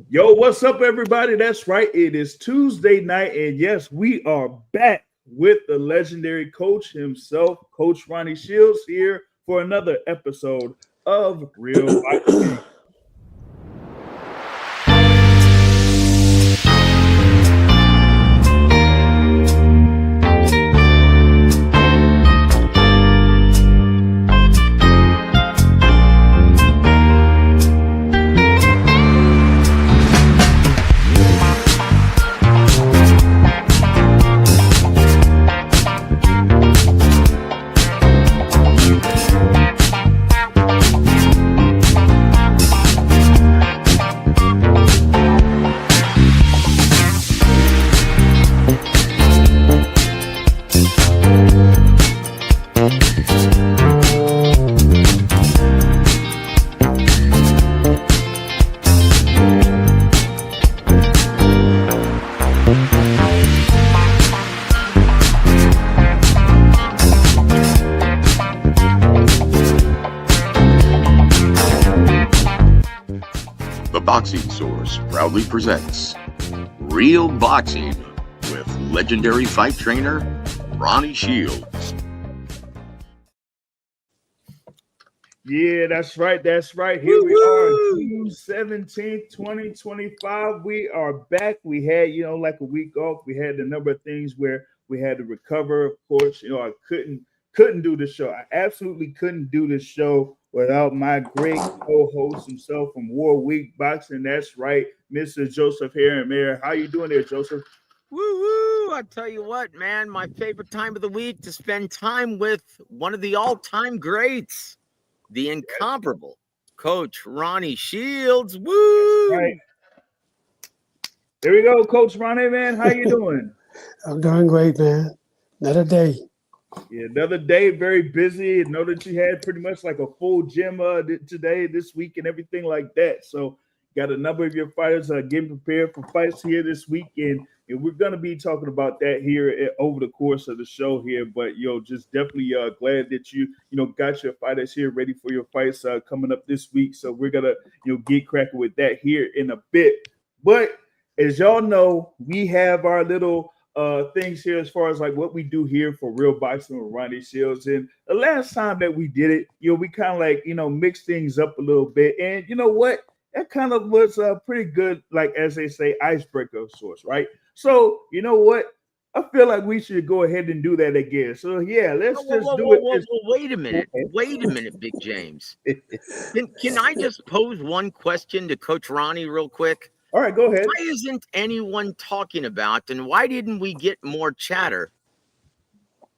Yo, what's up, everybody? That's right. It is Tuesday night, and yes, we are back with the legendary coach himself, Coach Ronnie Shields, here for another episode of Real Boxing. The Boxing Source proudly presents Real Boxing with legendary fight trainer Ronnie Shields. Yeah, that's right. That's right. Here we are, June 17th, 2025. We are back. We had, like a week off. We had a number of things where we had to recover. Of course, I couldn't do the show. I absolutely couldn't do the show without my great co-host himself from War Week Boxing. That's right, Mr. Joseph Heron Mayer. How you doing there, Joseph? Woo-woo! I tell you what, man, my favorite time of the week to spend time with one of the all-time greats, the incomparable Coach Ronnie Shields. Woo! Right. There we go, Coach Ronnie, man. How you doing? I'm doing great, man. Another day. Yeah, another day, very busy. I know that you had pretty much like a full gym today, this week, and everything like that. So, got a number of your fighters getting prepared for fights here this weekend, and we're gonna be talking about that here over the course of the show here. But just definitely glad that you got your fighters here ready for your fights coming up this week. So we're gonna get cracking with that here in a bit. But as y'all know, we have our little things here as far as like what we do here for Real Boxing with Ronnie Shields. And the last time that we did it, we kind of like mix things up a little bit. And you know what? That kind of was a pretty good, like as they say, icebreaker of sorts, right? So you know what? I feel like we should go ahead and do that again. So yeah, let's do it. Wait a minute. Wait a minute, Big James. Can I just pose one question to Coach Ronnie real quick? All right, go ahead. Why isn't anyone talking about, and why didn't we get more chatter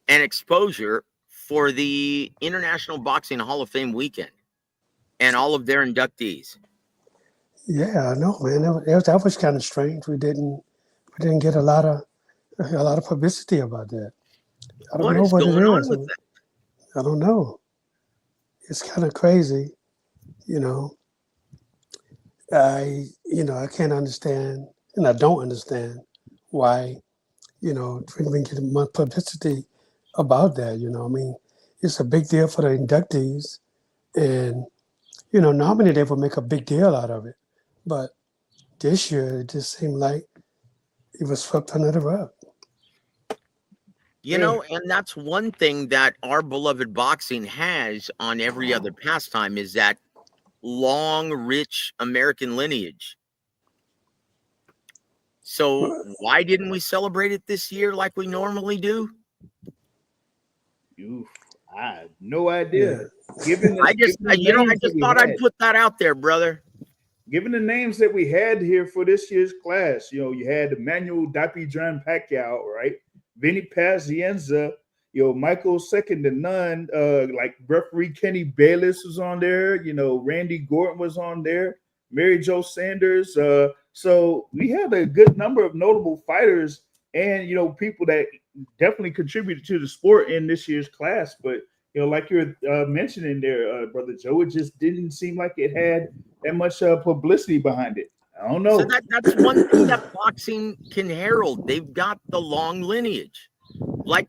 and exposure for the International Boxing Hall of Fame weekend and all of their inductees? Yeah, I know, man. That was kind of strange. We didn't get a lot of publicity about that. I don't know what it is. With that? I don't know. It's kind of crazy, I can't understand, and I don't understand why, we didn't get much publicity about that. I mean, it's a big deal for the inductees, and normally they would make a big deal out of it, but this year it just seemed like it was swept under the rug. And that's one thing that our beloved boxing has on every other pastime is that long, rich American lineage. So why didn't we celebrate it this year like we normally do? I have no idea. I just thought I'd put that out there, brother. Given the names that we had here for this year's class, you had Emmanuel Dapidran Pacquiao, right? Vinny Pazienza, Michael Second to None, like referee Kenny Bayless was on there, Randy Gordon was on there, Mary Jo Sanders. So we had a good number of notable fighters and, people that definitely contributed to the sport in this year's class. But, like you're mentioning there, Brother Joe, it just didn't seem like it had that much publicity behind it. I don't know. So that's one thing that boxing can herald. They've got the long lineage. Like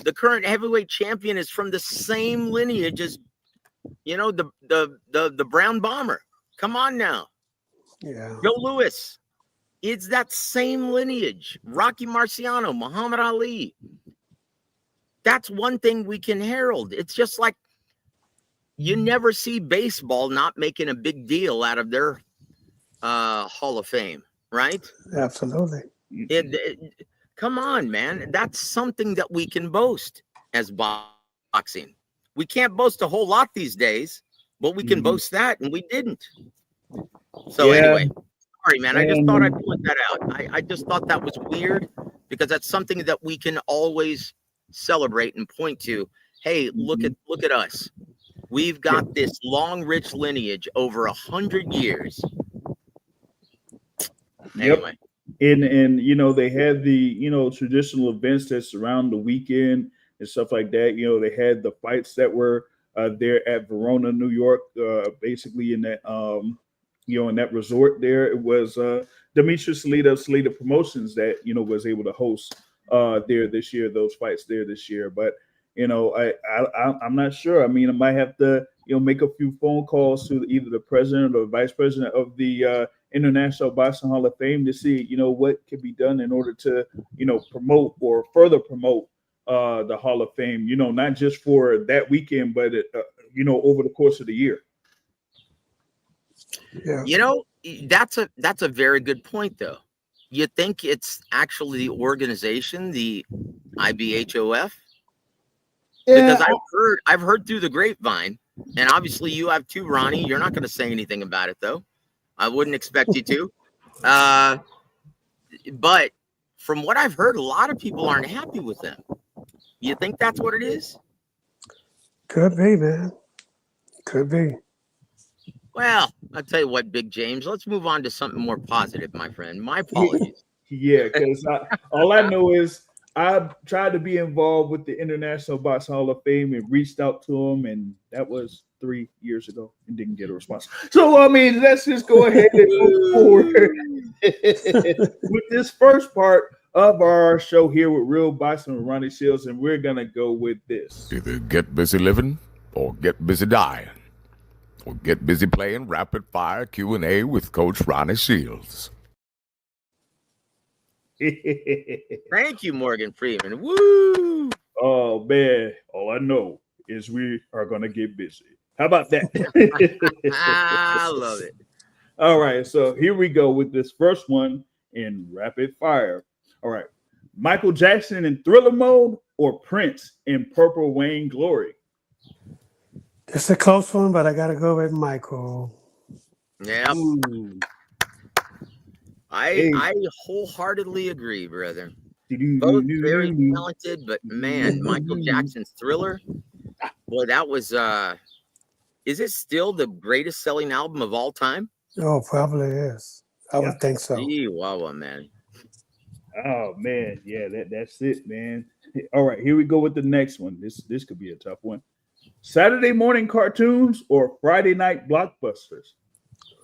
the current heavyweight champion is from the same lineage as, the Brown Bomber. Come on now. Yeah. Joe Louis. It's that same lineage. Rocky Marciano, Muhammad Ali. That's one thing we can herald. It's just like you never see baseball not making a big deal out of their Hall of Fame, right? Absolutely. Come on, man. That's something that we can boast as boxing. We can't boast a whole lot these days, but we can boast that, and we didn't. So anyway, sorry, man. I just thought I'd point that out. I just thought that was weird because that's something that we can always celebrate and point to. Hey, look at us. We've got this long, rich lineage over 100 years. Anyway. And you know, they had the, you know, traditional events that surround the weekend and stuff like that. You know, they had the fights that were there at Verona, New York, basically in that you know, in that resort there. It was Demetrius Salita Promotions that, you know, was able to host there this year, those fights there this year. But you know, I'm not sure. I mean, I might have to, you know, make a few phone calls to either the president or vice president of the International Boxing Hall of Fame to see, you know, what can be done in order to, you know, promote or further promote the Hall of Fame, you know, not just for that weekend, but, you know, over the course of the year. Yeah. You know, that's a very good point, though. You think it's actually the organization, the IBHOF? Yeah. Because I've heard through the grapevine, and obviously you have too, Ronnie. You're not going to say anything about it, though. I wouldn't expect you to. But from what I've heard, a lot of people aren't happy with them. You think that's what it is? Could be, man. Could be. Well, I'll tell you what, Big James. Let's move on to something more positive, my friend. My apologies. Yeah, because all I know is I tried to be involved with the International Boxing Hall of Fame and reached out to them, and that was 3 years ago and didn't get a response. So, I mean, let's just go ahead and move forward with this first part of our show here with Real Boxing with Ronnie Shields, and we're going to go with this. Either get busy living or get busy dying, or get busy playing rapid fire Q&A with Coach Ronnie Shields. Thank you, Morgan Freeman. Woo! Oh, man. All I know is we are going to get busy. How about that? I love it. All right. So here we go with this first one in rapid fire. All right. Michael Jackson in Thriller Mode or Prince in Purple Rain Glory? It's a close one, but I got to go with Michael. Yeah. Ooh. I wholeheartly agree, brother. Both very talented, but man, Michael Jackson's Thriller, boy, that was is it still the greatest selling album of all time? Oh, probably is. I would think so. Gee, wow, man. Oh man, yeah, that's it, man. All right, here we go with the next one. This could be a tough one. Saturday morning cartoons or Friday night blockbusters?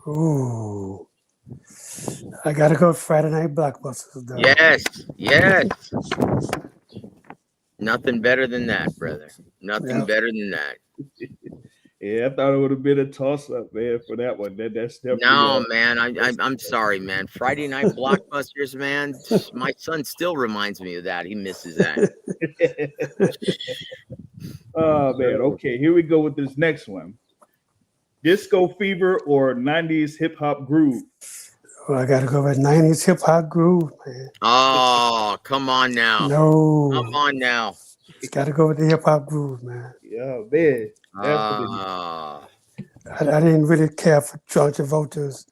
Ooh. I got to go with Friday Night Blockbusters, though. Yes. Nothing better than that, brother. Nothing better than that. Yeah, I thought it would have been a toss-up, man, for that one. That's definitely no, man. I'm sorry, man. Friday Night Blockbusters, man. My son still reminds me of that. He misses that. Oh man. Okay, here we go with this next one. Disco Fever or 90s hip hop groove? Well, I got to go with 90s hip hop groove, man. Oh, come on now. No. Come on now. Got to go with the hip hop groove, man. Yeah, man. I didn't really care for John Travolta's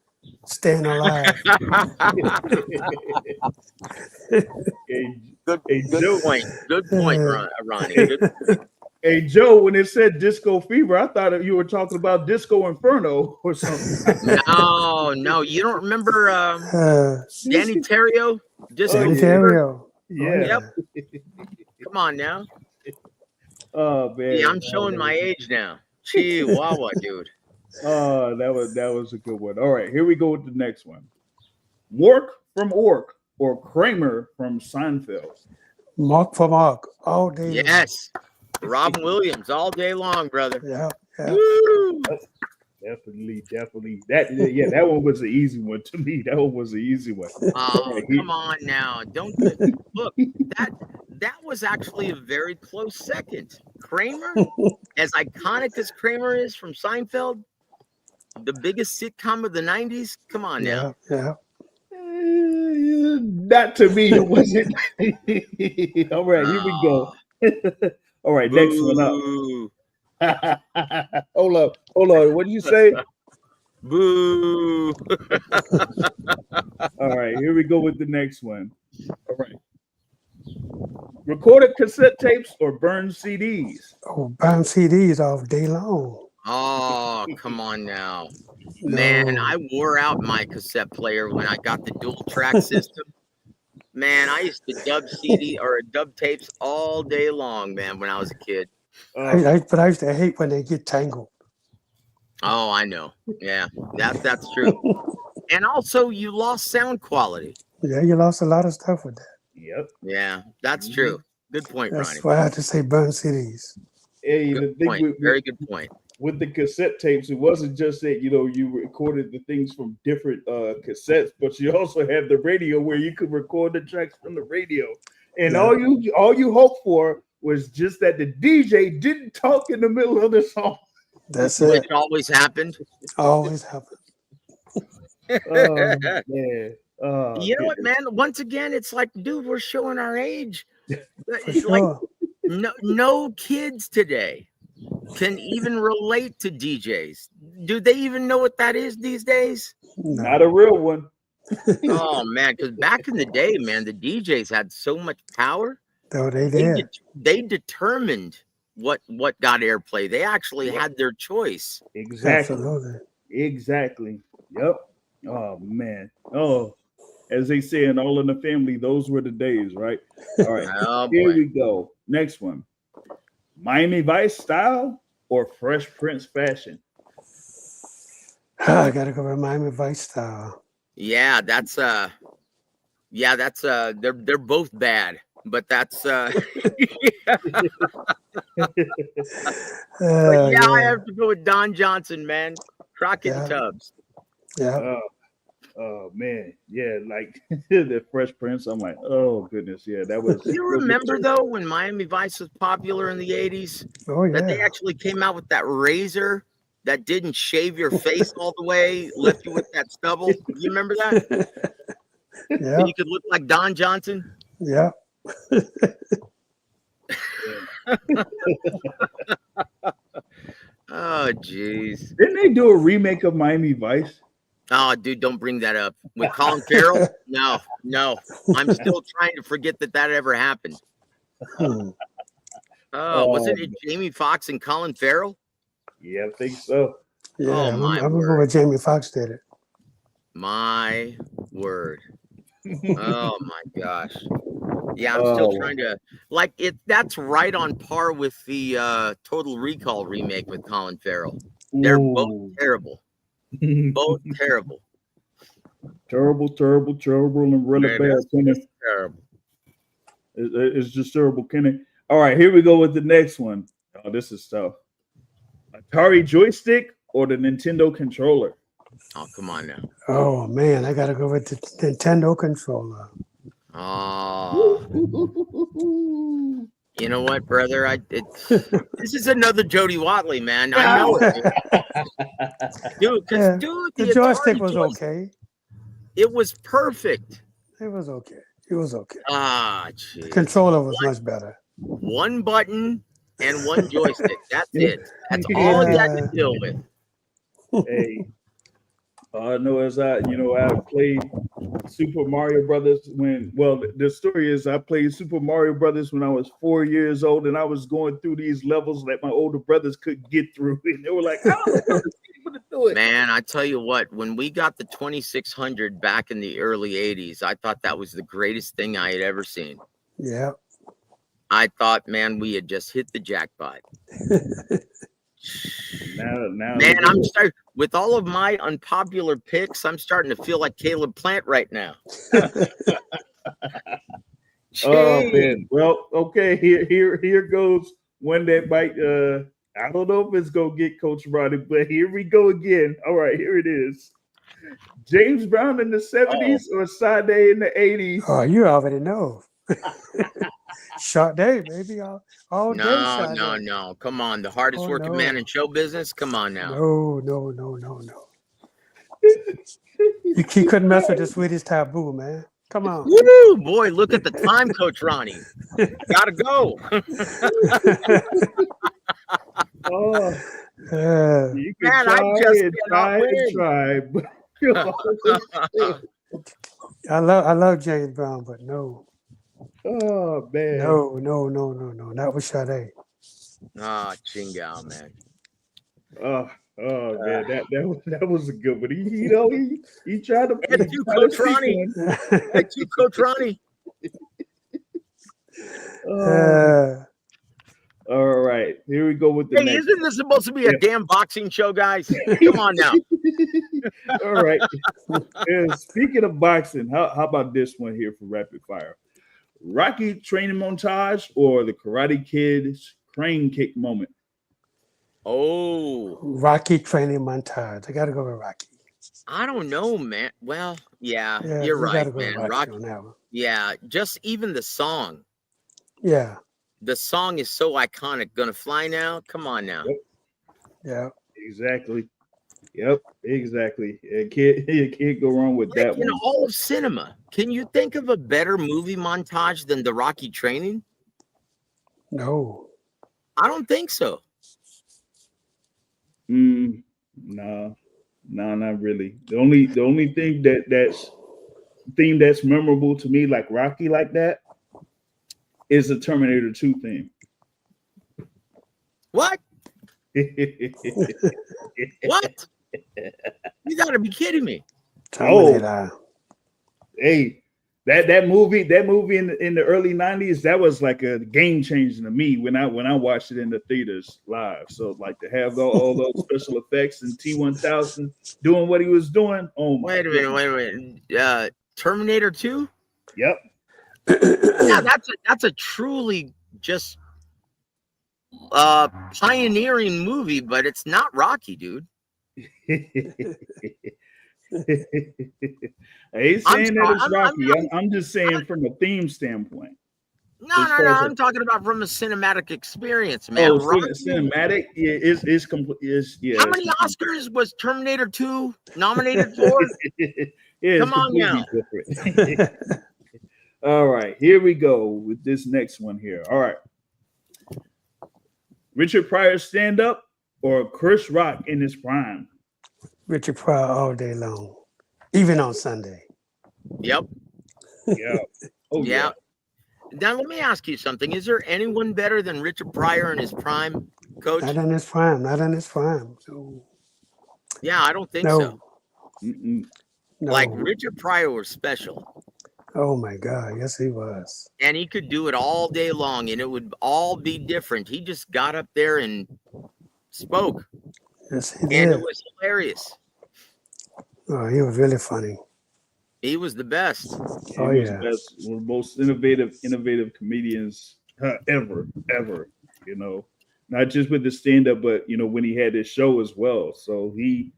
Staying Alive. Good point. Good point, Ronnie. Good point. Hey, Joe, when it said Disco Fever, I thought you were talking about Disco Inferno or something. No. You don't remember Danny Terrio? Danny Terrio. Yeah. Yep. Come on now. Oh, man. Yeah, I'm showing my age now. Chihuahua, dude. Oh, that was a good one. All right, here we go with the next one. Mork from Ork or Kramer from Seinfeld? Mark from Mark all day. Yes. Robin Williams all day long, brother. Yeah. Woo! Definitely. That one was an easy one to me. That one was an easy one. Oh, come on now. Don't look. That was actually a very close second. Kramer, as iconic as Kramer is from Seinfeld, the biggest sitcom of the 90s. Come on now. Yeah. Not to me, it wasn't. All right, here we go. All right, next one Boo. up. Hold up. What did you say? Boo. All right, here we go with the next one. All right. Recorded cassette tapes or burned CDs? Oh, burn CDs all day long. Oh, come on now. Man, I wore out my cassette player when I got the dual track system. Man, I used to dub CD or dub tapes all day long, man, when I was a kid. But I used to hate when they get tangled. Oh, I know. Yeah, that's true. And also, you lost sound quality. Yeah, you lost a lot of stuff with that. Yep. Yeah, that's true. Good point, That's Ronnie. why I had to say burn CDs. Hey, Good point. Very good point. With the cassette tapes, it wasn't just that you recorded the things from different cassettes, but you also had the radio where you could record the tracks from the radio. And all you hoped for was just that the DJ didn't talk in the middle of the song. That's Which it. always happened. Always happens. Oh man. You know what, man? Once again, it's like, dude, we're showing our age. For It's sure. like no kids today can even relate to DJs. Do they even know what that is these days? Not a real one. Oh man, because back in the day, man, the DJs had so much power. Though they did. They determined what got airplay. They actually had their choice. Exactly. Absolutely. Exactly. Yep. Oh man. Oh, as they say in All in the Family, those were the days, right? All right. Oh, Here boy. we go. Next one. Miami Vice style or Fresh Prince fashion? I gotta go with Miami Vice style. Yeah, that's they're both bad, but that's Yeah. I have to go with Don Johnson, man. Crockett and Tubbs. Yeah. Oh man, yeah, like the Fresh Prince. I'm like, oh goodness, yeah, that was. You remember though when Miami Vice was popular in the 80s? Oh That they yeah. actually came out with that razor that didn't shave your face all the way, left you with that stubble. You remember that? Yeah. And you could look like Don Johnson. Yeah. Oh, jeez. Didn't they do a remake of Miami Vice? Oh, dude, don't bring that up. With Colin Farrell? No. I'm still trying to forget that ever happened. Oh, wasn't it Jamie Foxx and Colin Farrell? Yeah, I think so. Yeah. Oh, I my remember word. when Jamie Foxx did it. My word. Oh, my gosh. Yeah, I'm still trying to like it. That's right on par with the Total Recall remake with Colin Farrell. They're both terrible. Both terrible. terrible, and really Man, bad. that's Kenny. terrible. It's just terrible, Kenny. All right, here we go with the next one. Oh, this is tough. Atari joystick or the Nintendo controller? Oh, come on now. Oh man, I gotta go with the Nintendo controller. Oh, you know what, brother? This is another Jody Watley, man. I know it, dude. Yeah, Dude, the joystick Atari was joystick, okay. It was perfect. It was okay. It was okay. Ah, The jeez. controller was much better. One button and one joystick. That's it. That's all you had to deal with. Hey, I know as I played Super Mario Brothers the story is I played Super Mario Brothers when I was 4 years old, and I was going through these levels that my older brothers couldn't get through, and they were like, "How am I able to do it?" Man, I tell you what, when we got the 2600 back in the early 80s, I thought that was the greatest thing I had ever seen. Yeah. I thought, man, we had just hit the jackpot. Now, Man, I'm starting with all of my unpopular picks. I'm starting to feel like Caleb Plant right now. Oh man. Well, okay. Here goes one that might I don't know if it's gonna get Coach Ronnie, but here we go again. All right, here it is. James Brown in the 70s or Sade in the 80s? Oh, you already know. Sade, baby, all day No, Sade. no. Come on. The hardest Oh, working no. man in show business. Come on now. No. You couldn't mess with the sweetest taboo, man. Come on. Woo, boy, look at the time, Coach Ronnie. Gotta go. Oh, Uh, you can Man, I try just and cannot try and win. try, but I love James Brown, but no, oh man. no, not with Sade. Chingao, man. Oh man, that was a good one. He tried to Head to Coach Ronnie. Head to Coach Ronnie. All right, here we go with the Hey, next. isn't this supposed to be a damn boxing show, guys? Come on now. All right. Speaking of boxing, how about this one here for rapid fire? Rocky training montage or the Karate Kid's crane kick moment? Oh, Rocky training montage. I got to go with Rocky. I don't know, man. Well, yeah, Yeah, you're you gotta right, go with man. Rocky on that one. Yeah, just even the song. Yeah. The song is so iconic. Gonna fly now? Come on now. Yep. Yeah. Exactly. Yep, exactly. You can't go wrong with that In one. all of cinema, can you think of a better movie montage than the Rocky training? No. I don't think so. No, not really. The only thing that's memorable to me, like Rocky, like that, is the Terminator 2 theme. What? What? You gotta be kidding me. Terminator. Hey, that movie in the early 90s, that was like a game changer to me when I watched it in the theaters live. So like to have all those special effects and T-1000 doing what he was doing. Oh my Wait a minute. Terminator 2? Yep. Yeah, that's a truly just pioneering movie, but it's not Rocky, dude. I ain't saying that it's Rocky. I'm just saying from a theme standpoint. No. I'm talking about from a cinematic experience, man. Oh, cinematic? Yeah, it's complete. Yeah. How many Oscars was Terminator 2 nominated for? Yeah, come on now. Different. All right, here we go with this next one here. All right. Richard Pryor stand up or Chris Rock in his prime? Richard Pryor all day long, even on Sunday. Yep. Yeah. Oh, yeah. Now, let me ask you something. Is there anyone better than Richard Pryor in his prime, Coach? Not in his prime. So, yeah, I don't think so. No. Like Richard Pryor was special. Oh, my God. Yes, he was. And he could do it all day long, and it would all be different. He just got up there and spoke. Yes, he did. And it was hilarious. Oh, he was really funny. He was the best. He was the best, one of the most innovative comedians ever. You know, not just with the stand-up, but when he had his show as well. So he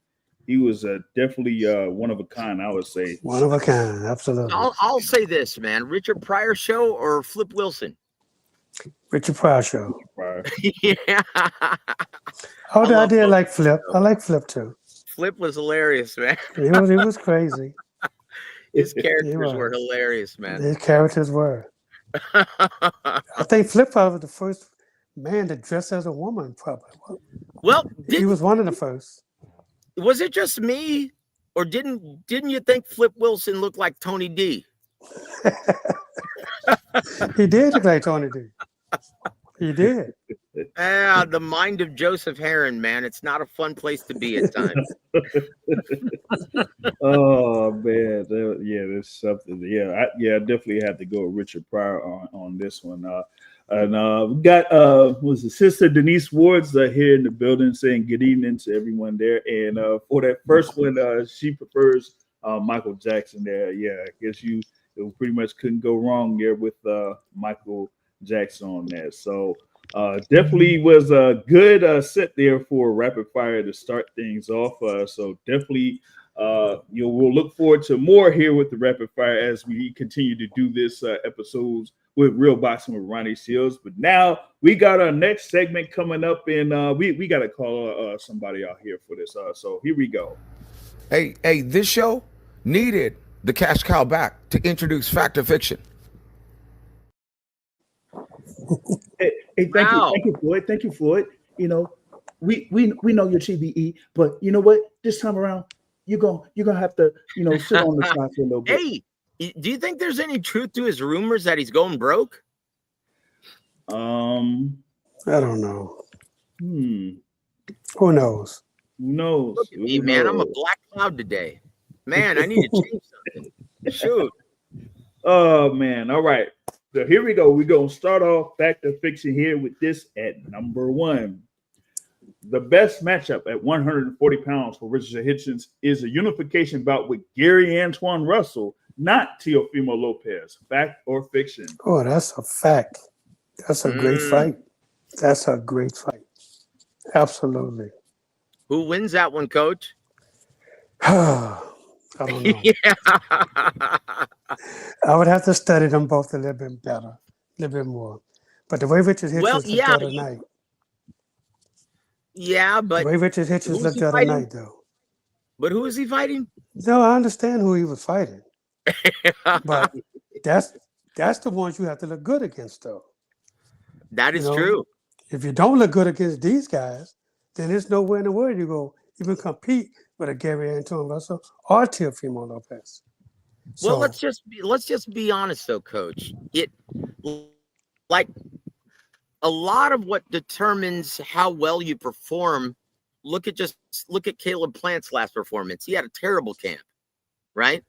was definitely one of a kind. I would say one of a kind, absolutely. I'll say this, man: Richard Pryor show or Flip Wilson? Richard Pryor show. Yeah. I did like Flip. I like Flip too. Flip was hilarious, man. He was crazy. His characters were hilarious, man. His characters were. I think Flip was the first man to dress as a woman, probably. Well, he was one of the first. Was it just me, or didn't you think Flip Wilson looked like Tony D? He did look like Tony D. He did. The mind of Joseph Heron, man. It's not a fun place to be at times. Oh man, there's something. I definitely have to go with Richard Pryor on this one. We got was the sister Denise Ward's here in the building saying good evening to everyone there. And for that first one, she prefers Michael Jackson there. Yeah, I guess you pretty much couldn't go wrong there with Michael Jackson on that. So Definitely was a good set there for rapid fire to start things off. So definitely, we'll look forward to more here with the rapid fire as we continue to do this episodes with Real Boxing with Ronnie Shields. But now we got our next segment coming up, and we got to call somebody out here for this. So here we go. Hey, this show needed the cash cow back to introduce fact or fiction. Hey, Wow. Thank you, Floyd. We know your TBE, but you know what? This time around, you're gonna have to sit on the side for a little bit. Hey, do you think there's any truth to his rumors that he's going broke? I don't know. Who Who knows? knows? Look at me, man. I'm a black cloud today. Man, I need to change something. Shoot. Oh man! All right. So here we go. We're gonna start off fact or fiction here with this at number one. The best matchup at 140 pounds for Richard Hitchens is a unification bout with Gary Antoine Russell, not Teofimo Lopez. Fact or fiction? Oh, that's a fact. That's a great fight. That's a great fight. Absolutely. Who wins that one, Coach? I don't know. Yeah. I would have to study them both a little bit better, a little bit more. But the way Richard Hitchens looked the other night. Yeah, but the way Richard Hitchens looked the other night, though. But who is he fighting? No, I understand who he was fighting. But that's the ones you have to look good against, though. That is true. If you don't look good against these guys, then there's nowhere in the world you go even compete with a Gary Antoine Russell or Teofimo Lopez. Well, let's just be honest, though, Coach. It like a lot of what determines how well you perform. Look at Caleb Plant's last performance. He had a terrible camp, right?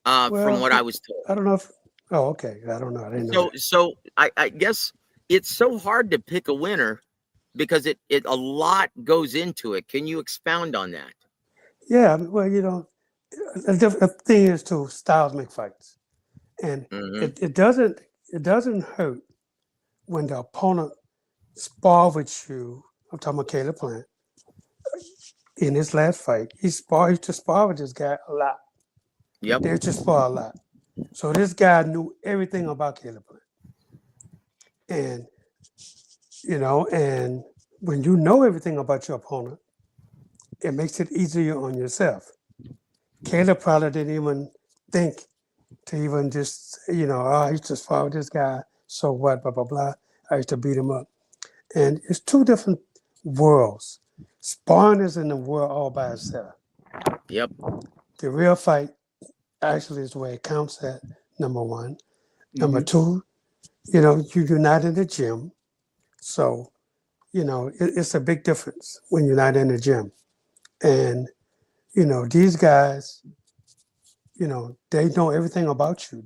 From what I was told. I don't know if. Oh, okay. I don't know. I didn't know. So I guess it's so hard to pick a winner because it a lot goes into it. Can you expound on that? Yeah. Well, the thing is too, styles make fights, and it doesn't hurt when the opponent spar with you. I'm talking about Caleb Plant. In his last fight, he used to spar with this guy a lot. Yep. They used to spar a lot. So this guy knew everything about Caleb Plant. And, and when you know everything about your opponent, it makes it easier on yourself. Caleb probably didn't even think to even just, I used to spar with this guy, so what, blah, blah, blah. I used to beat him up. And it's two different worlds. Sparring is in the world all by itself. Yep. The real fight actually is where it counts at, number one. Number two, you unite in the gym. So, it's a big difference when you're not in the gym. And, these guys, they know everything about you.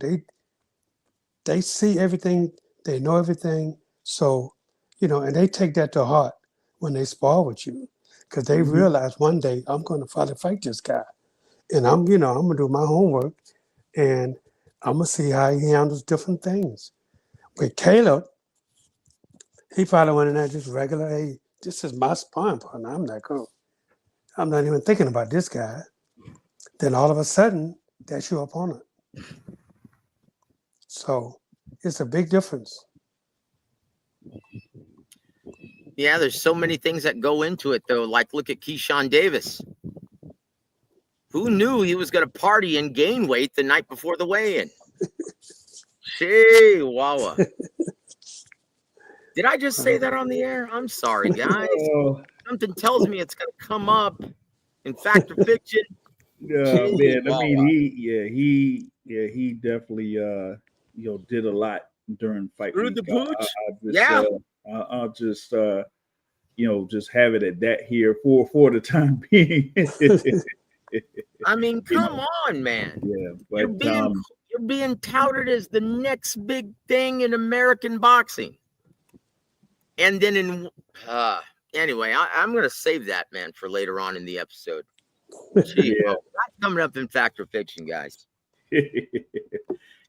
They see everything, they know everything. So, and they take that to heart when they spar with you. Because they realize one day I'm going to finally fight this guy. And I'm going to do my homework and I'm going to see how he handles different things. With Caleb, he probably went in there just regular, hey, this is my sparring partner. I'm not even thinking about this guy. Then all of a sudden, that's your opponent. So it's a big difference. Yeah, there's so many things that go into it, though. Like, look at Keyshawn Davis. Who knew he was going to party and gain weight the night before the weigh-in? Chihuahua. Did I just say that on the air? I'm sorry, guys. Something tells me it's going to come up in fact or fiction. Yeah, man. I mean, he definitely did a lot during fight week. I'll just just have it at that here for the time being. I mean, come on, man. Yeah, but you're being touted as the next big thing in American boxing. And then anyway, I'm going to save that, man, for later on in the episode. That's coming up in fact or fiction, guys.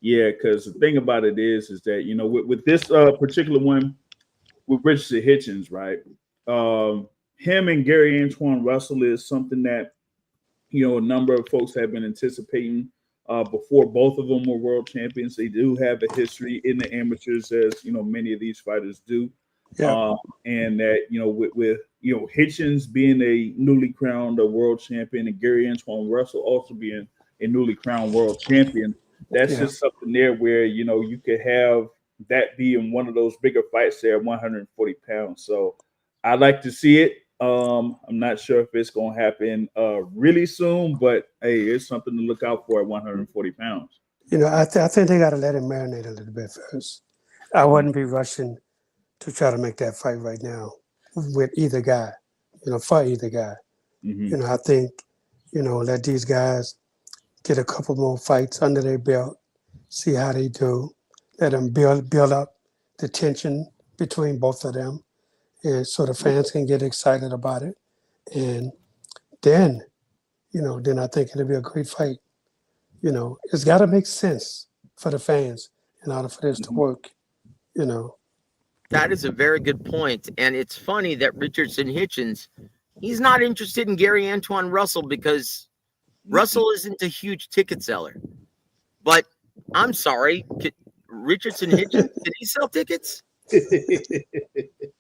Yeah, because the thing about it is that with this particular one, with Richard Hitchens, right? Him and Gary Antoine Russell is something that a number of folks have been anticipating before both of them were world champions. They do have a history in the amateurs, as many of these fighters do, Yeah. and that with Hitchens being a newly crowned world champion and Gary Antoine Russell also being a newly crowned world champion, that's Yeah. just something there where you could have that be in one of those bigger fights there at 140 pounds. So I like to see it. I'm not sure if it's going to happen really soon, but hey, it's something to look out for at 140 pounds. I think they got to let him marinate a little bit first. I wouldn't be rushing to try to make that fight right now with either guy, for either guy. Mm-hmm. I think, let these guys get a couple more fights under their belt, see how they do, let them build up the tension between both of them, and so the fans can get excited about it. And then, then I think it'll be a great fight. It's got to make sense for the fans in order for this to work. That is a very good point. And it's funny that Richardson Hitchens, he's not interested in Gary Antoine Russell because Russell isn't a huge ticket seller. But I'm sorry, Richardson Hitchens, did he sell tickets?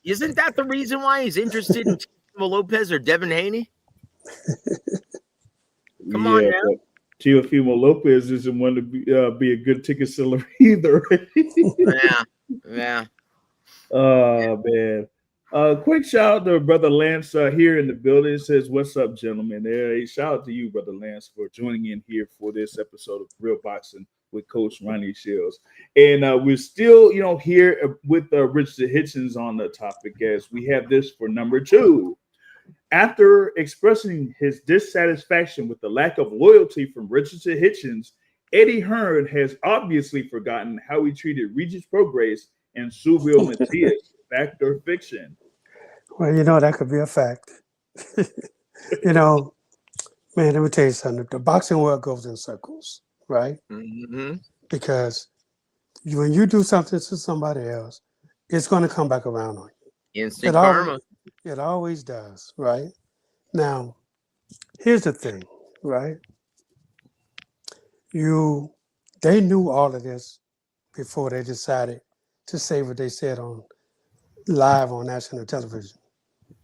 Isn't that the reason why he's interested in Teofimo Lopez or Devin Haney? Come on now. Teofimo Lopez isn't one to be a good ticket seller either. Yeah. Oh, man. Quick shout out to Brother Lance here in the building. Says, what's up, gentlemen? Hey, shout out to you, Brother Lance, for joining in here for this episode of Real Boxing with Coach Ronnie Shields. And we're still, here with Richard Hitchens on the topic as we have this for number 2. After expressing his dissatisfaction with the lack of loyalty from Richardson Hitchens, Eddie Hearn has obviously forgotten how he treated Regis Prograis and Subriel Matias. Fact or fiction? Well, that could be a fact. Man, let me tell you something. The boxing world goes in circles, right? Mm-hmm. Because when you do something to somebody else, it's going to come back around on you. Instant karma. It always does, right? Now, here's the thing, right? They knew all of this before they decided to say what they said on live on national television,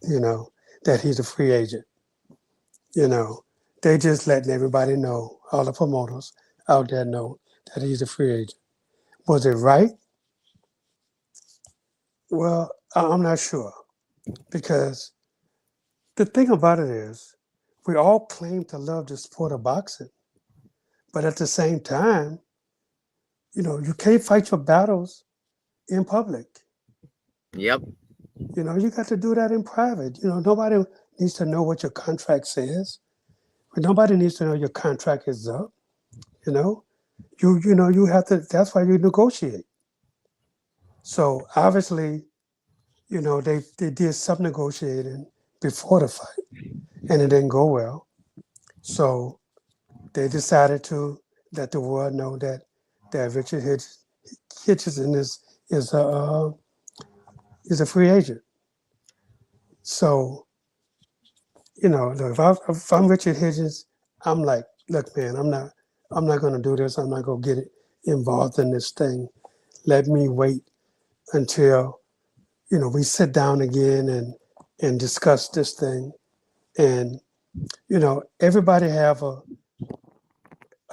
that he's a free agent. They just letting everybody know, all the promoters out there know that he's a free agent. Was it right? Well, I'm not sure. Because the thing about it is, we all claim to love the sport of boxing. But at the same time, you can't fight your battles in public. Yep. You got to do that in private. Nobody needs to know what your contract says. Nobody needs to know your contract is up. You have to, that's why you negotiate. So obviously, they did some negotiating before the fight and it didn't go well. So they decided to let the world know that Richard Hitchens is a free agent. So, look, if I'm Richard Hitchens, I'm like, look, man, I'm not going to do this. I'm not going to get involved in this thing. Let me wait until, we sit down again and discuss this thing. And, everybody have a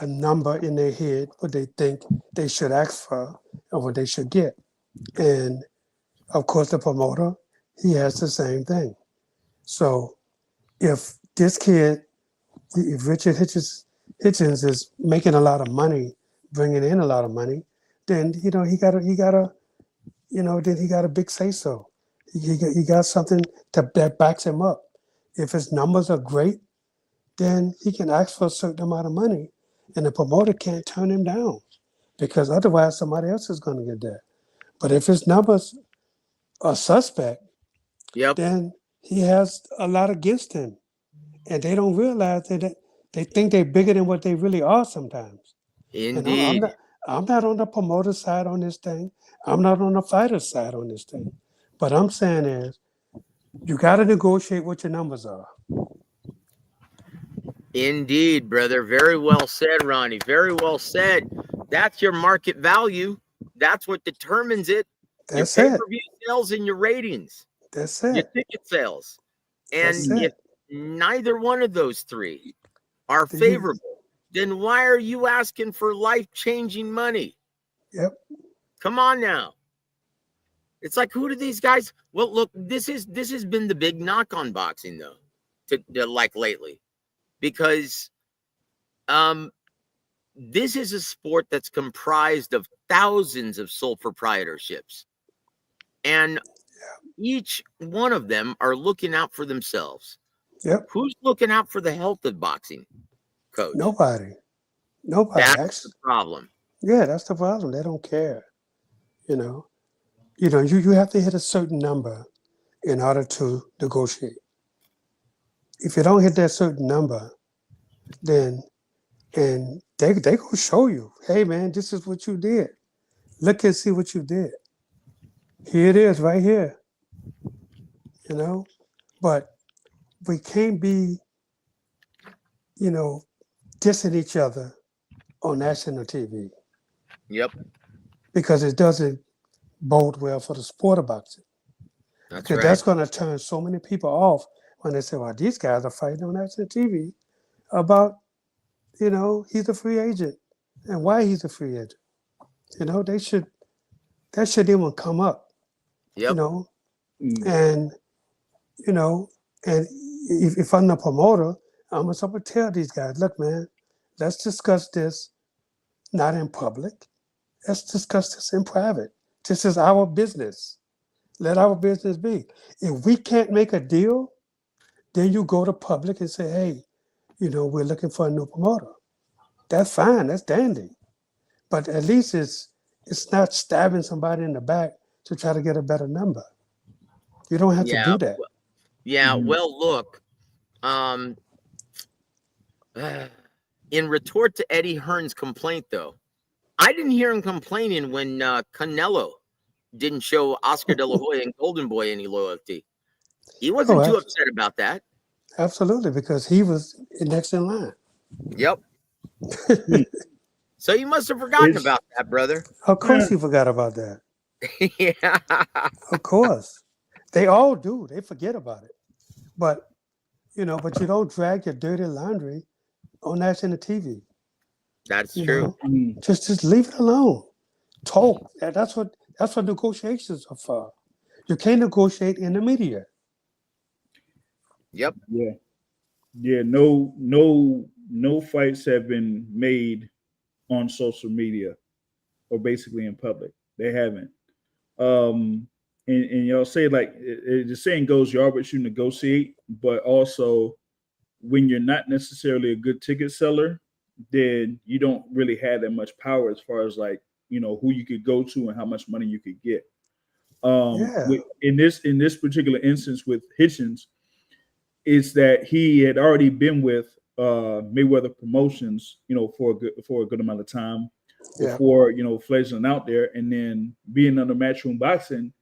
number in their head, what they think they should ask for and what they should get. And of course, the promoter, he has the same thing. So if this kid, if Richard Hitchens is making a lot of money, bringing in a lot of money, then, he got a big say so. He got something that backs him up. If his numbers are great, then he can ask for a certain amount of money, and the promoter can't turn him down because otherwise somebody else is going to get that. But if his numbers are suspect, then he has a lot against him, and they don't realize that they think they're bigger than what they really are sometimes. Indeed. And I'm not on the promoter side on this thing. I'm not on the fighter side on this thing. But I'm saying is, you got to negotiate what your numbers are. Indeed, brother. Very well said, Ronnie. Very well said. That's your market value. That's what determines it. Your That's it. pay-per-view sales and your ratings, That's your it. ticket sales. And That's if it. neither one of those three are Then you- favorable, then why are you asking for life-changing money? Yep. Come on now. It's like, who do these guys? Well, look, this has been the big knock on boxing, though, to like lately, because this is a sport that's comprised of thousands of sole proprietorships, and each one of them are looking out for themselves. Yep. Who's looking out for the health of boxing, Coach? Nobody. That's Actually, the problem. yeah, that's the problem. They don't care. You know. You have to hit a certain number in order to negotiate. If you don't hit that certain number, then and they gonna show you, hey man, this is what you did. Look and see what you did. Here it is, right here. But we can't be, dissing each other on national TV Yep, because it doesn't bode well for the sport of boxing. that's Because right. that's going to turn so many people off when they say, well, these guys are fighting on national TV about, he's a free agent and why he's a free agent. That should even come up, Yep. and, and if I'm the promoter, I'm going to tell these guys, look, man, let's discuss this not in public. Let's discuss this in private. This is our business. Let our business be. If we can't make a deal, then you go to public and say, hey, we're looking for a new promoter. That's fine. That's dandy. But at least it's not stabbing somebody in the back to try to get a better number. You don't have to do that. Yeah. Mhm. Well, look, in retort to Eddie Hearn's complaint, though, I didn't hear him complaining when Canelo didn't show Oscar De La Hoya and Golden Boy any loyalty. He wasn't too upset about that. Absolutely, because he was next in line. Yep. So you must have forgotten about that, brother. Of course he forgot about that. Yeah. Of course. They all do. They forget about it. But you don't drag your dirty laundry on national TV. That's true. Just leave it alone. Talk. That's what negotiations are for. You can't negotiate in the media. Yep. Yeah. No fights have been made on social media or basically in public. They haven't. And y'all say like the saying goes, you are what you negotiate, but also when you're not necessarily a good ticket seller, then you don't really have that much power as far as like, who you could go to and how much money you could get. In this particular instance with Hitchens, is that he had already been with Mayweather Promotions, for a good amount of time before, fledgling out there, and then being under Matchroom Boxing,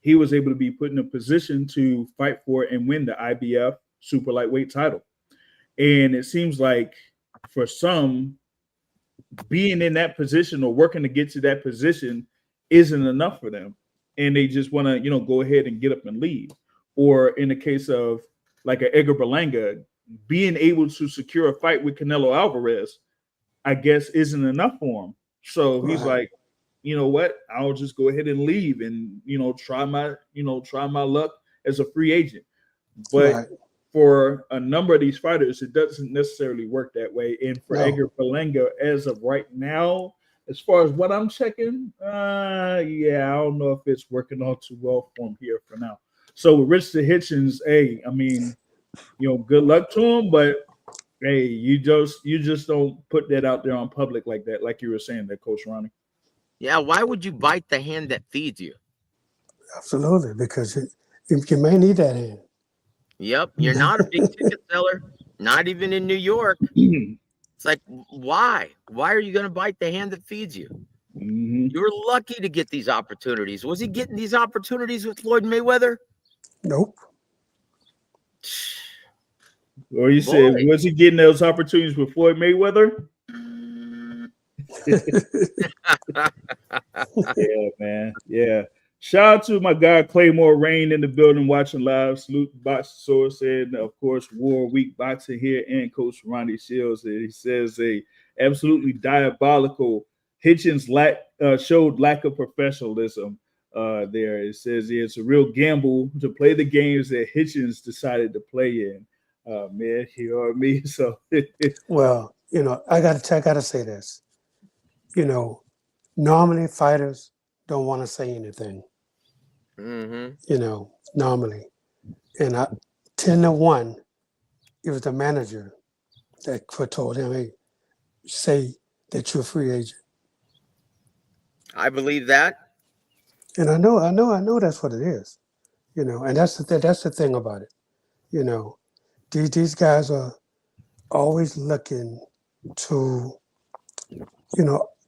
he was able to be put in a position to fight for and win the IBF super lightweight title. And it seems like for some, being in that position or working to get to that position isn't enough for them. And they just want to, go ahead and get up and leave. Or in the case of like a Edgar Berlanga, being able to secure a fight with Canelo Alvarez, I guess isn't enough for him. So he's like, you know what? I'll just go ahead and leave and, try my luck as a free agent. But for a number of these fighters, it doesn't necessarily work that way. And for Edgar Berlanga, as of right now, as far as what I'm checking, I don't know if it's working all too well for him here for now. So with Richard Hitchens, hey, I mean, good luck to him, but hey, you just don't put that out there on public like that, like you were saying there, Coach Ronnie. Yeah, why would you bite the hand that feeds you? Absolutely, because you may need that hand. Yep, you're not a big ticket seller, not even in New York. It's like, why? Why are you going to bite the hand that feeds you? Mhm. You were lucky to get these opportunities. Was he getting these opportunities with Floyd Mayweather? Nope. Or you Boy. said, was he getting those opportunities with Floyd Mayweather? Yeah, man. Yeah. Shout out to my guy Claymore Rain in the building watching live. Salute Box Source and of course War Week Boxing here and Coach Ronnie Shields. And he says a absolutely diabolical Hitchens showed lack of professionalism there. It says it's a real gamble to play the games that Hitchens decided to play in. Man, you know what I mean? So Well, I gotta say this. Normally fighters don't want to say anything. Normally, and 10-1, it was the manager that told him, "Hey, say that you're a free agent." I believe that. And I know that's what it is. And that's the thing about it. These guys are always looking to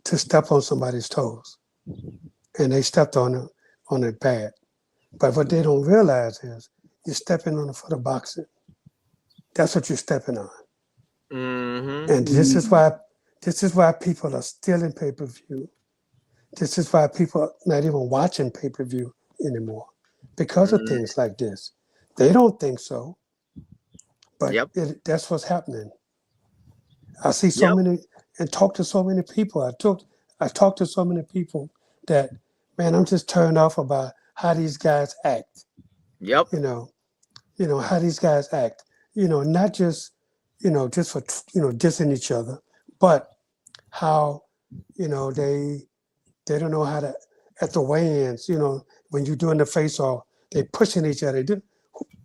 to step on somebody's toes, and they stepped on it bad. But what they don't realize is you're stepping on the foot of boxing. That's what you're stepping on. And this is why people are stealing pay-per-view. This is why people are not even watching pay-per-view anymore because of things like this. They don't think so, but that's what's happening. I see so many and talk to so many people. I talk to so many people that, man, I'm just turned off about how these guys act. Yep. How these guys act. Not just just for dissing each other, but how they don't know how to at the weigh-ins. When you're doing the face-off, they pushing each other.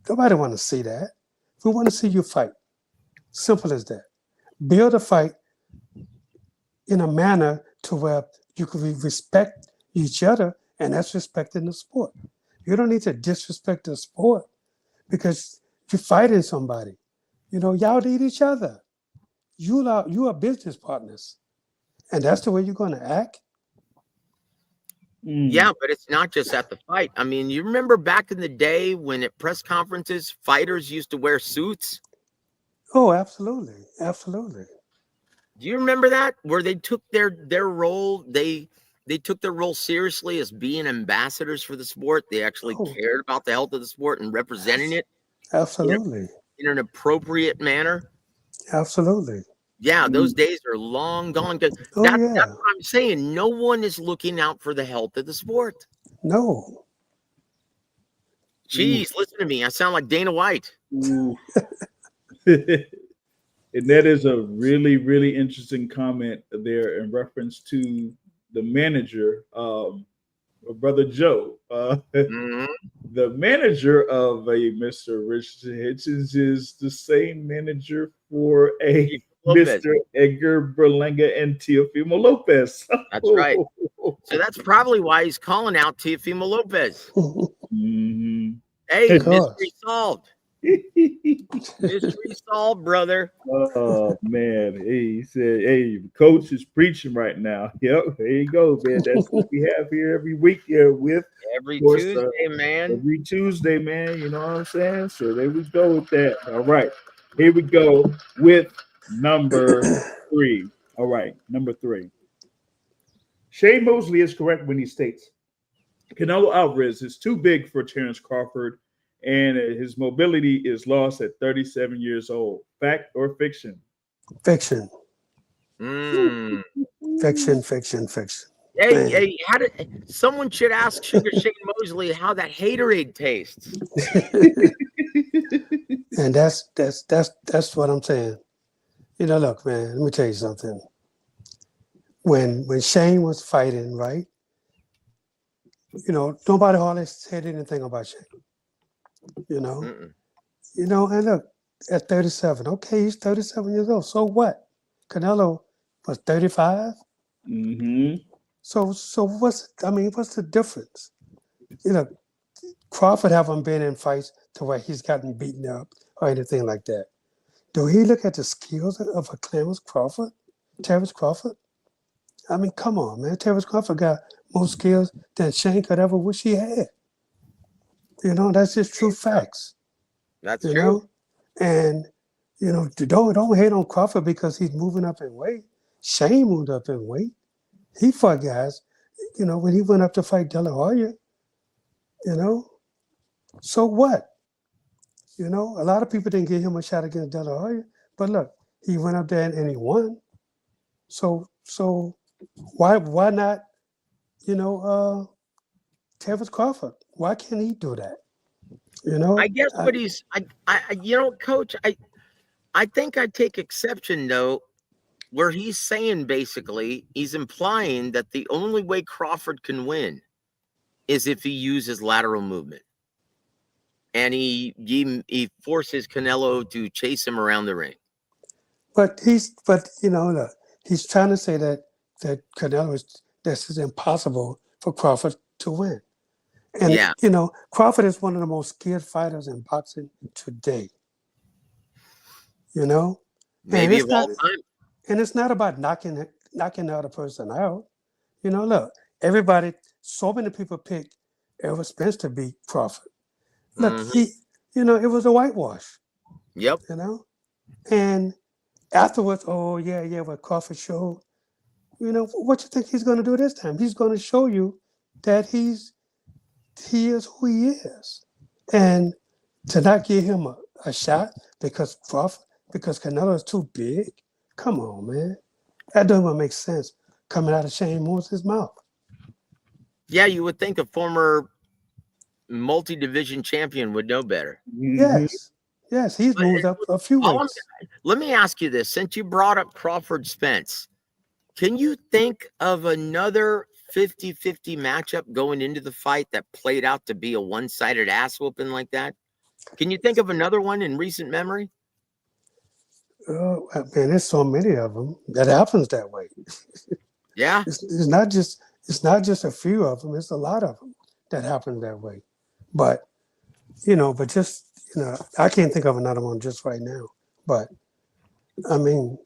Nobody want to see that. We want to see you fight. Simple as that. Build a fight in a manner to where you can respect each other, and that's respecting the sport. You don't need to disrespect the sport because you're fighting somebody. Y'all need each other. You are business partners, and that's the way you're going to act. Yeah, but it's not just at the fight. I mean, you remember back in the day when at press conferences, fighters used to wear suits? Oh, absolutely. Absolutely. Do you remember that? Where they took their role, they took their role seriously as being ambassadors for the sport. They actually cared about the health of the sport and representing it. Absolutely. In an appropriate manner. Absolutely. Yeah, those days are long gone. That's what I'm saying. No one is looking out for the health of the sport. No. Jeez, listen to me. I sound like Dana White. And that is a really, really interesting comment there in reference to the manager, Brother Joe. The manager of a Mr. Richard Hitchens is the same manager for a Mr. Edgar Berlanga and Teofimo Lopez. That's right. So that's probably why he's calling out Teofimo Lopez. Hey, mystery solved. Mystery solved, brother. Oh man, he said, "Hey, the coach is preaching right now." Yep, there you go, man. That's what we have here every week here with every Tuesday, man. Every Tuesday, man. You know what I'm saying? So there we go with that. All right, here we go with number 3. All right, number 3. Shane Mosley is correct when he states Canelo Alvarez is too big for Terrence Crawford, and his mobility is lost at 37 years old. Fact or fiction? Fiction. Fiction. Hey, someone should ask Sugar Shane Mosley how that haterade tastes. And that's what I'm saying. Look, man, let me tell you something. When Shane was fighting, right? Nobody hardly said anything about Shane. And look, at 37, okay, he's 37 years old. So what? Canelo was 35. So what's the difference? Crawford haven't been in fights to where he's gotten beaten up or anything like that. Do he look at the skills of a Terrence Crawford? I mean, come on, man. Terrence Crawford got more skills than Shane could ever wish he had. You know, that's just true facts. That's You true. know, and you know, don't hate on Crawford because he's moving up in weight. Shane moved up in weight. He fought guys. You know, when he went up to fight De La Hoya, you know, so what? You know, a lot of people didn't give him a shot against De La Hoya, but look, he went up there and he won. So why not? You know, Terrence Crawford. Why can't he do that? You I know, guess what he's, you know, Coach, I think I take exception though, where he's saying basically he's implying that the only way Crawford can win is if he uses lateral movement, and he forces Canelo to chase him around the ring. but you know, look, he's trying to say that Canelo this is impossible for Crawford to win. And Yeah, you know, Crawford is one of the most skilled fighters in boxing today. You know, and maybe of all time. it's not about knocking the other person out. You know, look, everybody, so many people picked Errol Spence to beat Crawford. Look, Hmm. you know, it was a whitewash. Yep. You know, and afterwards, oh yeah, what Crawford showed. You know, what you think he's going to do this time? He's going to show you that he is who he is, and to not give him a shot because Canelo is too big. Come on, man, that doesn't make sense coming out of Shane Moore's mouth. Yeah, you would think a former multi-division champion would know better. Mhm. Yes, he's But moved up a few weights. let me ask you this: since you brought up Crawford Spence, can you think of another 50-50 matchup going into the fight that played out to be a one-sided ass whooping like that? Can you think of another one in recent memory? Oh, man, there's so many of them that happens that way. Yeah. It's not just a few of them. It's a lot of them that happen that way. But you know, just you know, I can't think of another one just right now. But I mean,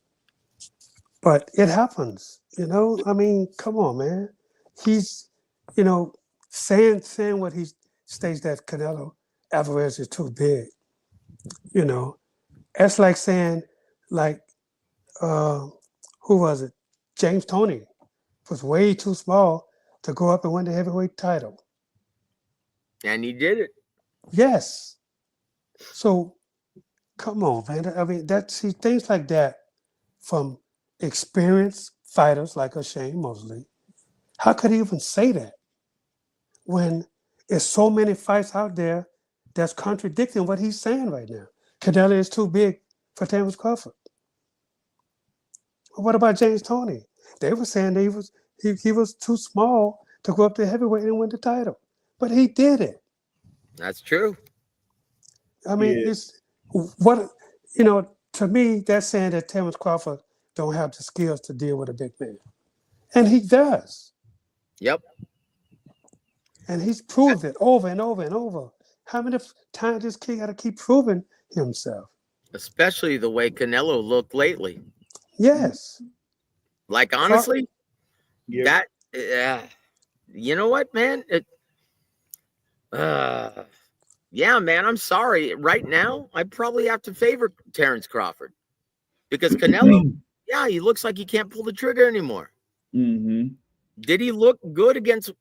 but it happens. You know, I mean, come on, man. He's, you know, saying what he states that Canelo Alvarez is too big. You know, that's like saying, like, uh, who was it? James Toney was way too small to go up and win the heavyweight title. And he did it. Yes. So come on, man. I mean, things like that from experienced fighters like a Shane Mosley. How could he even say that when there's so many fights out there that's contradicting what he's saying right now? Canelo is too big for Terrence Crawford. What about James Toney? They were saying that he was too small to go up to heavyweight and win the title, but he did it. That's true. I mean, Yeah. it's what you know. To me, that's saying that Terrence Crawford don't have the skills to deal with a big man, and he does. Yep. And he's proved it over and over and over. How many times this kid got to keep proving himself? Especially the way Canelo looked lately. Yes. Like, Craw- honestly, Yep. that, you know what, man? Uh, yeah, man, I'm sorry. Right now, I probably have to favor Terrence Crawford because Canelo, yeah, he looks like he can't pull the trigger anymore. Mm-hmm. Did he look good against?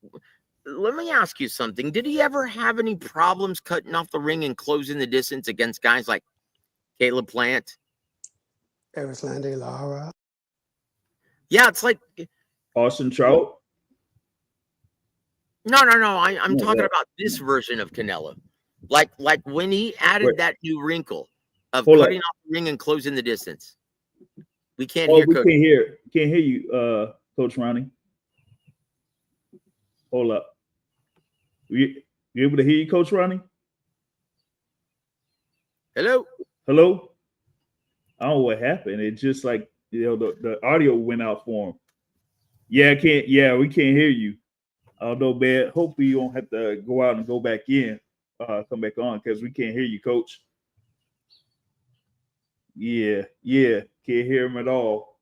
Let me ask you something. Did he ever have any problems cutting off the ring and closing the distance against guys like Caleb Plant? Erislandy Lara. Yeah, it's like, Austin Trout. no. I'm No, talking what? about this version of Canelo. Like when he added Wait, that new wrinkle of hold cutting up. off the ring and closing the distance. We can't Oh, hear we Coach. can't hear you, Coach Ronnie. Hold up. You able to hear you, Coach Ronnie? Hello? Hello? I don't know what happened. It just like the audio went out for him. Yeah, we can't hear you. I don't know, man. Hopefully you don't have to go out and go back in, come back on because we can't hear you, Coach. Yeah, can't hear him at all.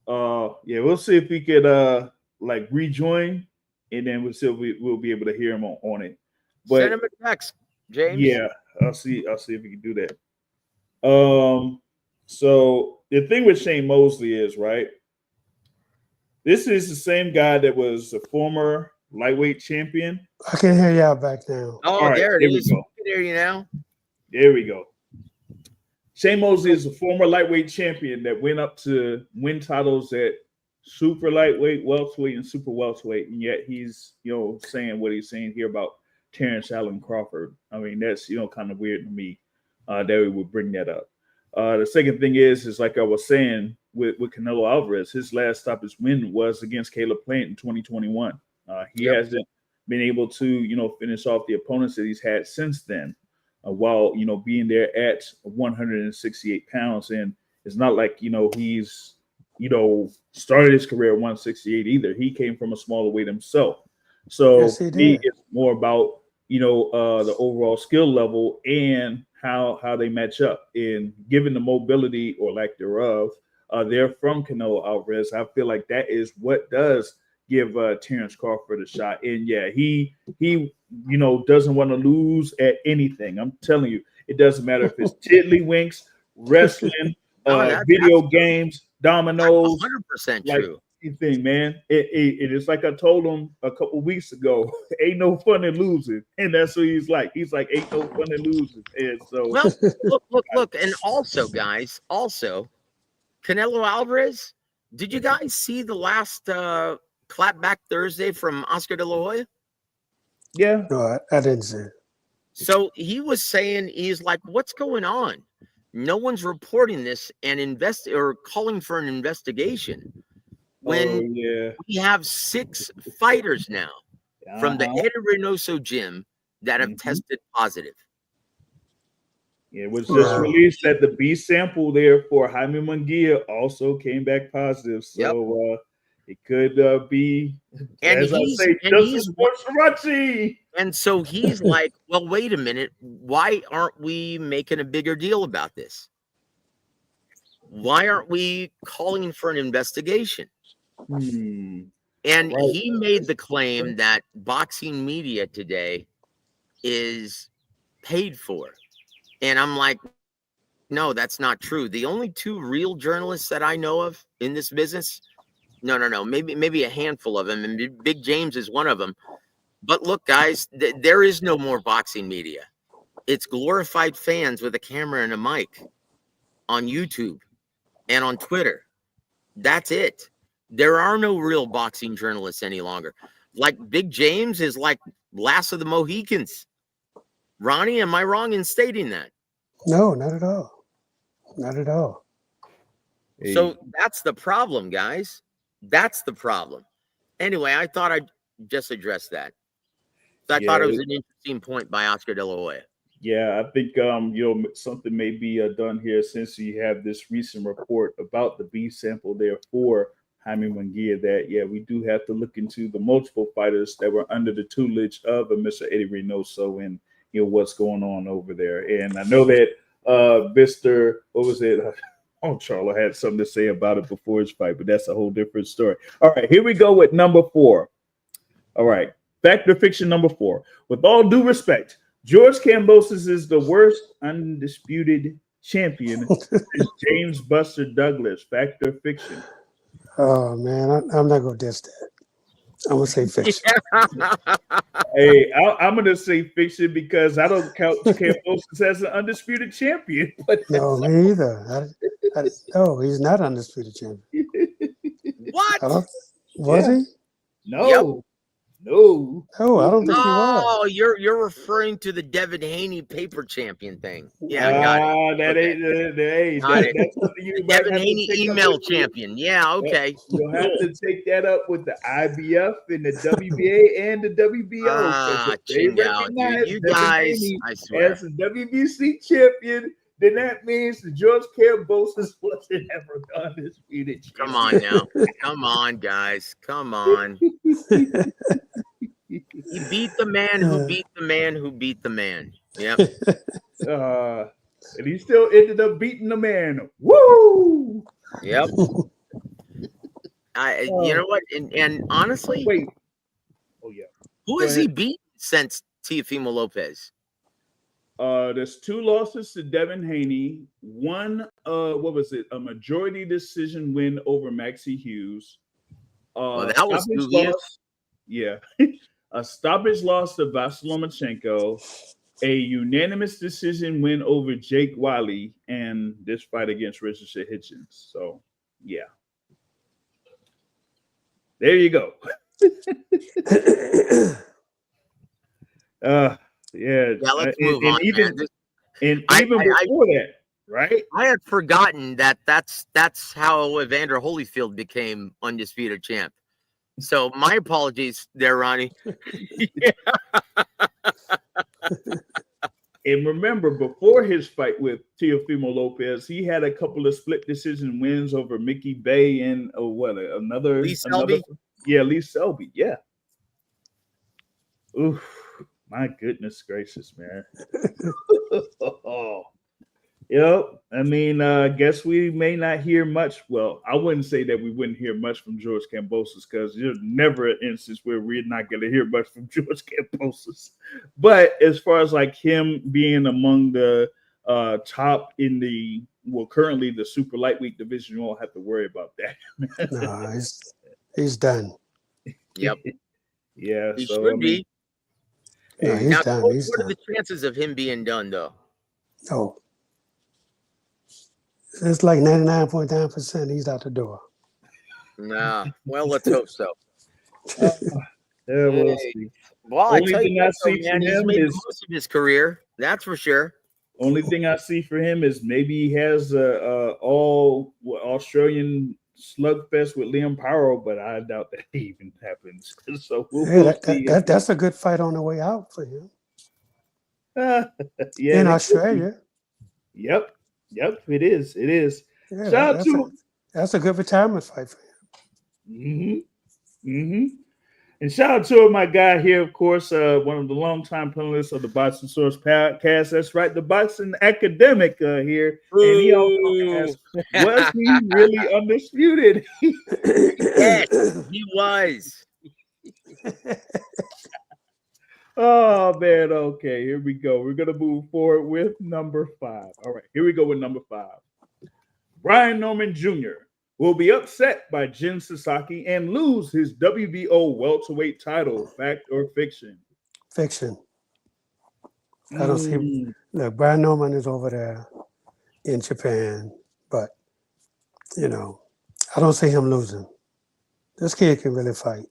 we'll see if we could like rejoin, and then we'll see if we'll be able to hear him on it. But Send him a text, James. yeah, I'll see if we can do that. So the thing with Shane Mosley is, right, this is the same guy that was a former lightweight champion. I can hear y'all back now. Oh, All right, there it there we is. go. I can hear you now. There we go. Shane Mosley is a former lightweight champion that went up to win titles at super lightweight, welterweight, and super welterweight, and yet he's saying what he's saying here about Terrence Allen Crawford. I mean, that's kind of weird to me that we would bring that up. The second thing is like I was saying with Canelo Alvarez, his last stoppage win was against Caleb Plant in 2021. He hasn't been able to finish off the opponents that he's had since then. While being there at 168 pounds, and it's not like he's started his career at 168 either. He came from a smaller weight himself, so Yes, he me, did. it's more about the overall skill level and how they match up, and given the mobility or lack thereof, they're from Canelo Alvarez. I feel like that is what does give Terrence Crawford a shot, and he doesn't want to lose at anything. I'm telling you, it doesn't matter if it's tiddlywinks, wrestling, video games, dominoes. 100% like true. anything, man. It is like I told him a couple weeks ago. Ain't no fun in losing, and that's what he's like. He's like, ain't no fun in losing, and so Well, look, and also, guys, Canelo Alvarez. Did you guys see the last clapback Thursday from Oscar De La Hoya? yeah. No, I didn't see it. So he was saying, he's like, what's going on? No one's reporting this and calling for an investigation. When we have 6 fighters now from the Eddie Reynoso gym that have tested positive. It was just released that the B sample there for Jaime Munguia also came back positive. So it could be, and as I he's say, Justice Srirachi. And so he's like, well, wait a minute. Why aren't we making a bigger deal about this? Why aren't we calling for an investigation? And he made the claim that boxing media today is paid for. And I'm like, no, that's not true. The only 2 real journalists that I know of in this business, no, maybe a handful of them, and Big James is one of them. But look, guys, there is no more boxing media. It's glorified fans with a camera and a mic on YouTube and on Twitter. That's it. There are no real boxing journalists any longer. Like Big James is like last of the Mohicans. Ronnie, am I wrong in stating that? No, not at all. Not at all. So that's the problem, guys. That's the problem. Anyway, I thought I'd just address that. So I thought it was an interesting point by Oscar De La Hoya. Yeah, I think something may be done here, since you have this recent report about the B sample there for Jaime Munguia, that we do have to look into the multiple fighters that were under the tutelage of Mr. Eddie Reynoso, and what's going on over there. And I know that Mr. what was it? Charlo had something to say about it before his fight, but that's a whole different story. All right, here we go with number 4. All right, fact or fiction number 4. With all due respect, George Kambosos is the worst undisputed champion since James Buster Douglas. Fact or fiction? Oh man, I'm not gonna diss that. I'm gonna say fiction. Hey, I'm gonna say fiction because I don't count Kambosos as an undisputed champion. But No, me either. No, he's not undisputed champion. What? Was he? No. No, I don't think he was. Oh, you're referring to the Devin Haney paper champion thing. Yeah, I got it. That ain't that's something you might Devin have to Haney take up email with champion. Yeah, okay. You'll have to take that up with the IBF and the WBA and the WBO. They recognize you Devin guys, Haney I swear. as a WBC champion. Then that means that George Kambosos wasn't ever undisputed champion. Come on now. Come on, guys. Come on. He beat the man who beat the man who beat the man. Yep. And he still ended up beating the man. Woo! Yep. You know what? And honestly, Wait. Oh yeah. who Go has he ahead. beat since Teofimo Lopez? There's 2 losses to Devin Haney. One, what was it? A majority decision win over Maxie Hughes. Well, that was Stoppage dubious. loss. Yeah. A stoppage loss to Vasilomachenko. A unanimous decision win over Jake Wiley, and this fight against Richard Hitchens. So, yeah. There you go. Yeah. Yeah, let's move And on, even man. and I, even I, before that, right? I had forgotten that's how Evander Holyfield became undisputed champ. So my apologies there, Ronnie. And remember, before his fight with Teofimo Lopez, he had a couple of split decision wins over Mickey Bay and Lee Selby. Lee Selby. Yeah. Oof, my goodness gracious, man. Yep. I mean, I guess we may not hear much. Well, I wouldn't say that we wouldn't hear much from George Kambosos because there's never an instance where we're not going to hear much from George Kambosos. But as far as like him being among the top in the currently the super lightweight division, you won't have to worry about that. No, he's done. Yep. Yeah. He so should be. No, hey, he's Now, done. what He's are done. the chances of him being done, though? Oh, it's like 99.9% he's out the door. Nah. Well, let's hope so. yeah, we'll Hey. see. Well, I Only tell you thing what, I though, see man, from he's him made the is most of his career. That's for sure. Only thing I see for him is maybe he has a all Australian slugfest with Liam Powell, but I doubt that even happens. So we'll see. That's a good fight on the way out for him. Yeah, In it could be. Australia. Yep, it is. It is. Yeah, Shout out to that's a good retirement fight for him. him. And shout out to my guy here, of course, one of the longtime panelists of the Boxing Source podcast. That's right, the boxing academic here. And he also asked, was he really undisputed? Yes, he was. Oh, man. Okay, here we go. We're going to move forward with number 5. All right, here we go with number 5. Brian Norman Jr. will be upset by Jin Sasaki and lose his WBO welterweight title. Fact or fiction? Fiction. I don't see. Look, Brian Norman is over there in Japan, but I don't see him losing. This kid can really fight.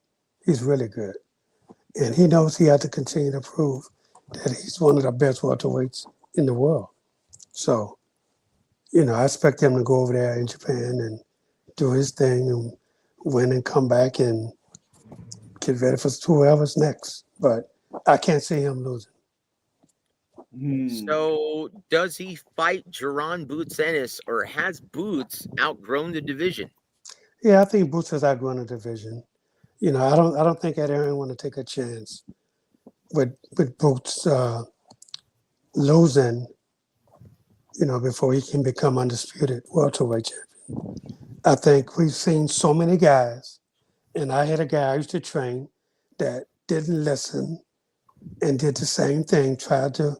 He's really good, and he knows he has to continue to prove that he's one of the best welterweights in the world. So, I expect him to go over there in Japan and do his thing and win and come back and get ready for whoever's next. But I can't see him losing. So does he fight Jaron Boots Ennis, or has Boots outgrown the division? Yeah, I think Boots has outgrown the division. I don't think Ed Aaron want to take a chance with Boots losing, before he can become undisputed welterweight champion. I think we've seen so many guys, and I had a guy I used to train that didn't listen and did the same thing, tried to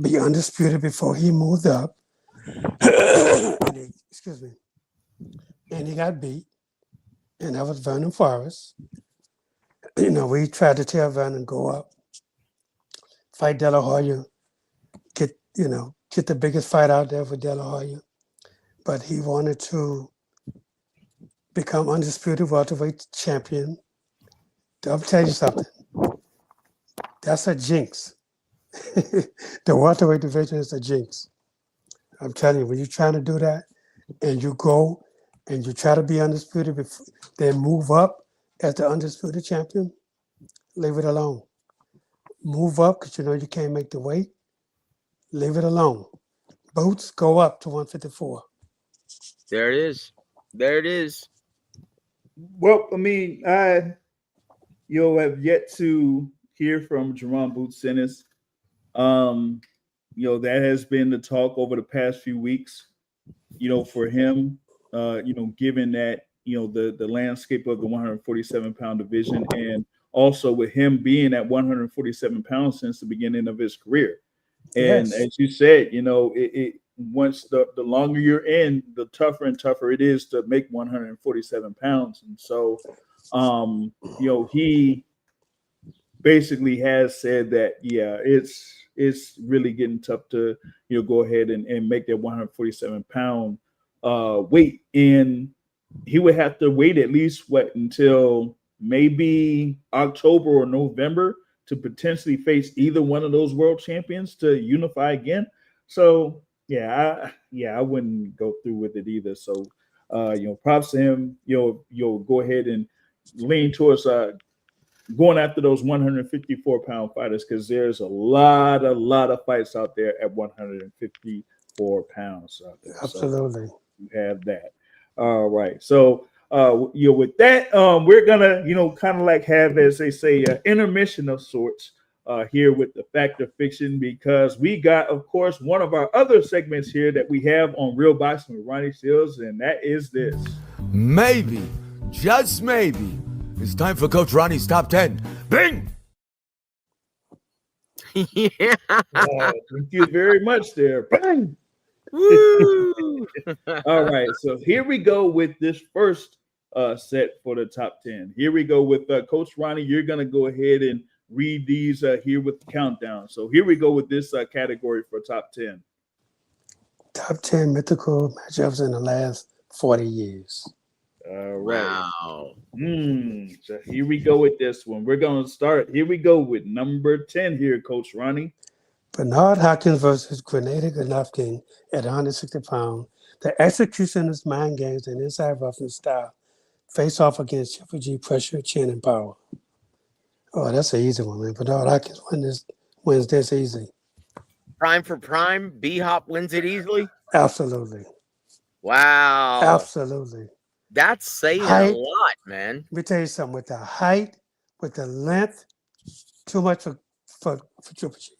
be undisputed before he moved up. Excuse me. And he got beat, and that was Vernon Forrest. We tried to tell Vernon go up, fight De La Hoya, get the biggest fight out there for De La Hoya. But he wanted to become undisputed welterweight champion. I'll tell you something. That's a jinx. The welterweight division is a jinx. I'm telling you, when you're trying to do that and you go and you try to be undisputed, before, then move up as the undisputed champion, leave it alone. Move up because you can't make the weight, leave it alone. Boots, go up to 154. There it is. There it is. Well, I mean, you'll have yet to hear from Jaron Boots Ennis. That has been the talk over the past few weeks. For him, given that the landscape of the 147-pound division, and also with him being at 147 pounds since the beginning of his career. And Yes. as you said, it once the longer you're in, the tougher and tougher it is to make 147 pounds. And so, he basically has said that, yeah, it's really getting tough to, go ahead and make that 147-pound weight. And he would have to wait at least until maybe October or November to potentially face either one of those world champions to unify again. So I wouldn't go through with it either. So props to him. You'll go ahead and lean towards going after those 154-pound fighters, because there's a lot of fights out there at 154 pounds out there. Absolutely. So you have that. All right. So with that, we're gonna kind of like have, as they say, an intermission of sorts here with the Fact or Fiction, because we got, of course, one of our other segments here that we have on Real Boxing with Ronnie Shields, and that is this. Maybe, just maybe, it's time for Coach Ronnie's Top 10. Bing! Yeah. Thank you very much there. Bang! Woo! All right, so here we go with this first set for the top 10. Here we go with Coach Ronnie. You're going to go ahead and read these here with the countdown. So here we go with this category for top 10. Top 10 mythical matchups in the last 40 years. All right. Wow. So here we go with this one. We're going to start. Here we go with number 10 here, Coach Ronnie. Bernard Hopkins versus Grenada Golovkin at 160 pounds. The executionist mind games and inside roughness style face off against Triple G pressure, chin, and power. Oh, that's an easy one, man. Bernard Hopkins wins this easy. Prime for prime. B-Hop wins it easily. Absolutely. Wow. Absolutely. That's saying Height. a lot, man. Let me tell you something. With the height, with the length, too much for Triple G.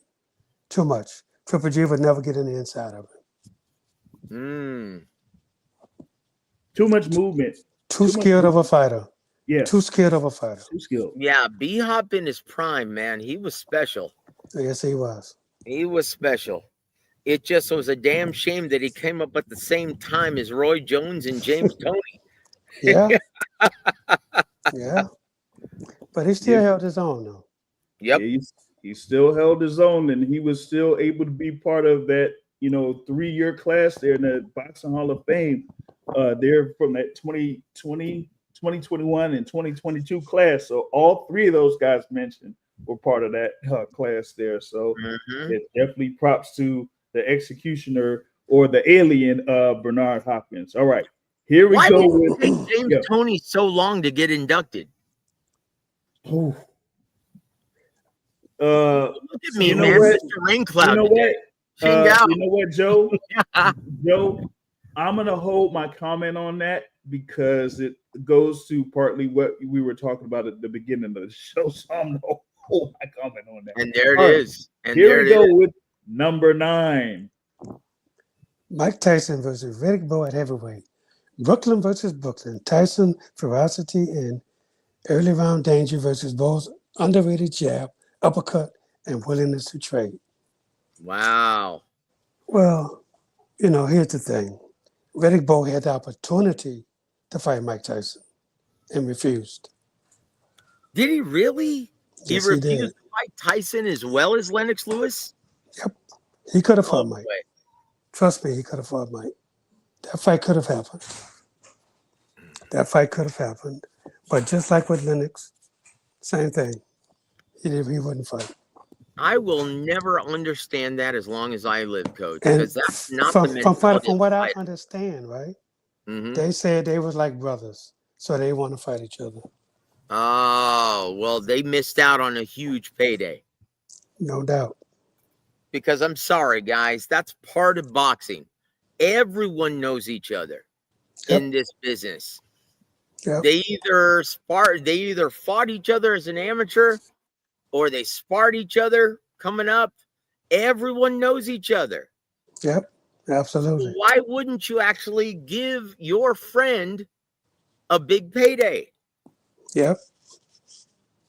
Too much. Triple G would never get in the inside of it. Too much movement. Too skilled of a fighter. Yeah. Too skilled of a fighter. Too skilled. Yeah, B-Hop in his prime, man. He was special. Yes, he was. He was special. It just was a damn shame that he came up at the same time as Roy Jones and James Toney. Yeah. Yeah. But he still held his own, though. Yep. Yeah, he still held his own, and he was still able to be part of that, 3-year class there in the Boxing Hall of Fame. There from that 2020, 2021, and 2022 class. So all three of those guys mentioned were part of that class there. So it's definitely props to the executioner or the alien Bernard Hopkins. All right. Here we go with James Toney so long to get inducted. Look at me, man. Mr. Rain Cloud. You know what? You know what, Joe? Joe, I'm gonna hold my comment on that because it goes to partly what we were talking about at the beginning of the show. So I'm gonna hold my comment on that. And there it is. And here we go with number 9. Mike Tyson versus Riddick Bowe at heavyweight. Brooklyn versus Brooklyn. Tyson ferocity and early round danger versus Bowe's underrated jab, uppercut, and willingness to trade. Wow. Well, here's the thing. Riddick Bowe had the opportunity to fight Mike Tyson and refused. Did he really? Yes, he refused to fight Tyson as well as Lennox Lewis? Yep. He could have fought Mike. Way. Trust me, he could have fought Mike. That fight could have happened. But just like with Lennox, same thing. He wouldn't fight. I will never understand that as long as I live, Coach. Because that's not from what I understand, right? They said they was like brothers, so they want to fight each other. Oh, well, they missed out on a huge payday. No doubt. Because I'm sorry, guys, that's part of boxing. Everyone knows each other in this business. Yep. They either fought each other as an amateur or they sparred each other coming up. Everyone knows each other. Yep, absolutely. So why wouldn't you actually give your friend a big payday. Yep.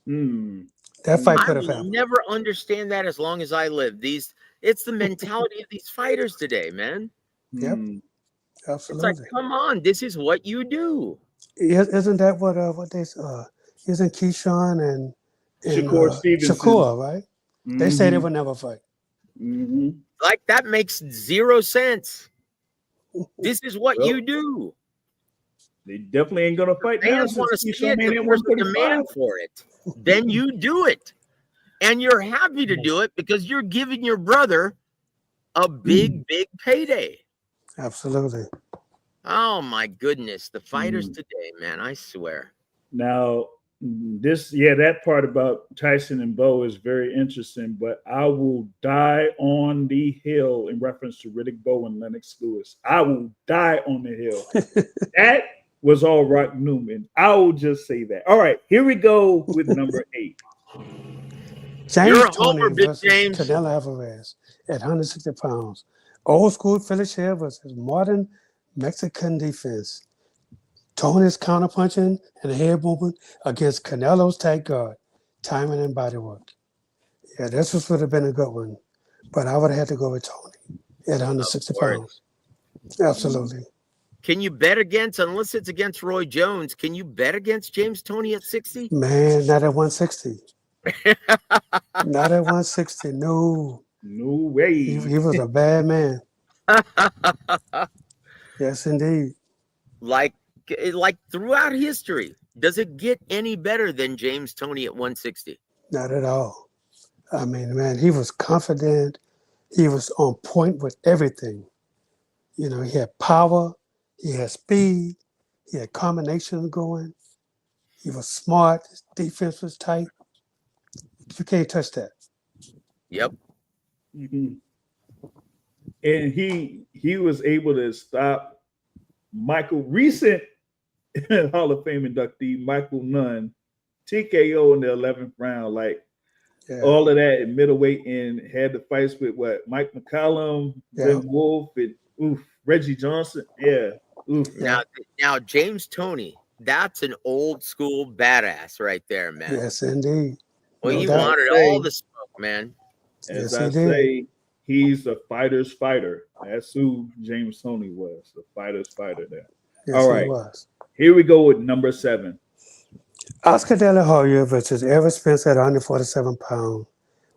Mm. That fight I could have will happened. never understand that as long as I live. It's the mentality of these fighters today, man. Yep. Mm. It's like, Absolutely. come on, this is what you do. Isn't that what they isn't Keyshawn and Shakur Stevenson. Shakur, right? They say they Mhm. would never fight. Mhm. Like that makes zero sense. This is what Well, you do. they definitely ain't gonna fight now Fans want since to see it. Keyshawn ain't If at there's a 135. demand for it, then you do it. And you're happy to do it because you're giving your brother a big, big payday. Absolutely. Oh my goodness. The fighters Mm. today, man, I swear. Now, that part about Tyson and Bo is very interesting, but I will die on the hill in reference to Riddick Bowe and Lennox Lewis. I will die on the hill. That was all Rock Newman. I will just say that. All right, here we go with number 8. James You're a Toney homer, Big versus James. Canelo Alvarez at 160 pounds. Old school Philly chair versus modern Mexican defense. Tony's counterpunching and head movement against Canelo's tight guard, timing and body work. Yeah, this would have been a good one, but I would have had to go with Tony at 160 Of course. pounds. Absolutely. Can you bet against, unless it's against Roy Jones, can you bet against James Toney at 60? Man, not at 160. Not at 160. No. No way. He was a bad man. Yes, indeed. Like throughout history, does it get any better than James Toney at 160? Not at all. I mean, man, he was confident. He was on point with everything. You know, he had power, he had speed, he had combinations going. He was smart. His defense was tight. You can't touch that. Yep. Mhm. And he was able to stop recent Hall of Fame inductee Michael Nunn, TKO in the 11th round. Like all of that in middleweight, and had the fights with Mike McCallum, Ben Wolf, and Reggie Johnson. Yeah. Oof. Now James Toney, that's an old school badass right there, man. Yes, indeed. Well, he wanted all the smoke, man. As I say, he's a fighter's fighter. That's who James Toney was, the fighter's fighter there. Yes, all right. He was. Here we go with number 7. Oscar De La Hoya versus Everett Spence at 147 pounds.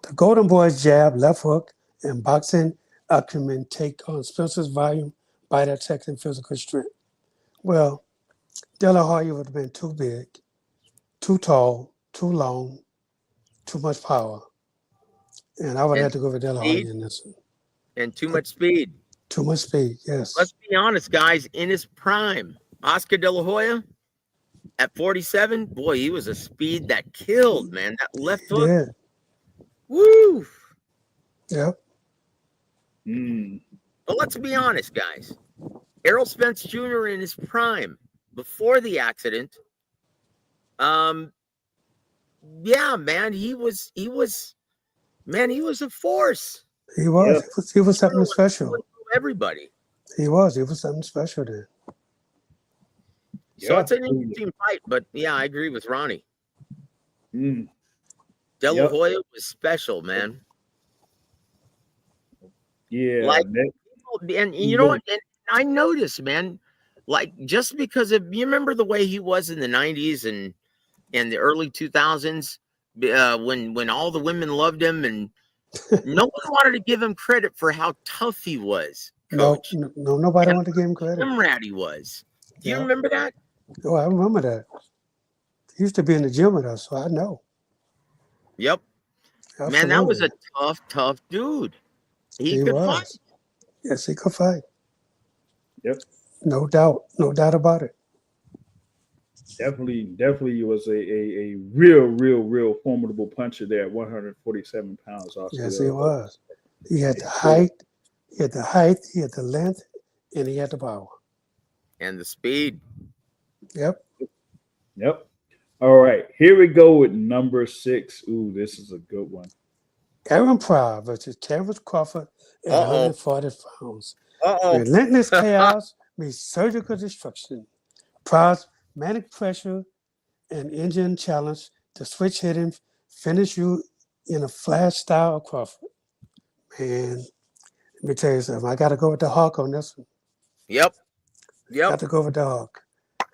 The Golden Boy's jab, left hook, and boxing acumen take on Spencer's volume, bite attack, and physical strength. Well, De La Hoya would have been too big, too tall, too long, too much power. And I would have to go with De La Hoya in this one. And too much speed. Too much speed, yes. Let's be honest, guys. In his prime, Oscar De La Hoya at 47, boy, he was a speed that killed, man. That left hook. Yeah. Woo. Yep. But let's be honest, guys. Errol Spence Jr. in his prime, before the accident, yeah, man, he was a force. He was. Yep. He was something special. Everybody. He was something special there. So it's an interesting fight, but yeah, I agree with Ronnie. De La Hoya was special, man. Yeah. Like, and you know what? And I noticed, man, like just because of, you remember the way he was in the 90s and the early 2000s, when all the women loved him and no one wanted to give him credit for how tough he was. Coach. No, nobody wanted to give him credit. Rat he was. Do you remember that? Oh, I remember that. He used to be in the gym with us, so I know. Yep. Absolutely. Man, that was a tough dude. He could fight. Yes, he could fight. Yep. No doubt about it. Definitely was a real formidable puncher there at 147 pounds. Yes, he was. He had the height, he had the length, and he had the power. And the speed. Yep. All right, here we go with number 6. Ooh, this is a good one. Aaron Pryor versus Terrence Crawford at 140 pounds. Relentless chaos meets surgical destruction. Pryor's manic pressure, and engine challenge to switch hitting, finish you in a flash style of Crawford. Man, let me tell you something. I got to go with the Hawk on this one. Yep. Got to go with the Hawk.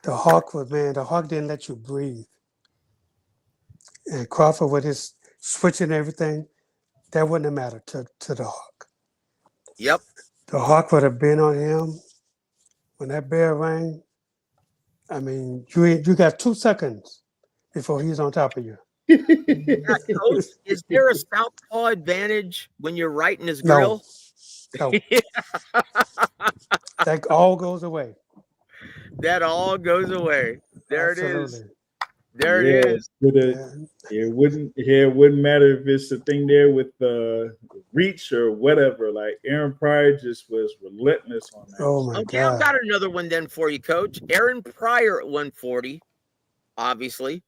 The Hawk didn't let you breathe. And Crawford with his switching everything, that wouldn't have mattered to the Hawk. Yep. The Hawk would have been on him when that bell rang. I mean, you got 2 seconds before he's on top of you. Yeah, Coach, is there a southpaw advantage when you're right in his grill? No. That all goes away. That all goes away. There Absolutely. it is. There it is. It wouldn't matter if it's a thing there with reach or whatever. Like Aaron Pryor just was relentless on that. Oh my Okay, God. I've got another one then for you, Coach. Aaron Pryor at 140, obviously,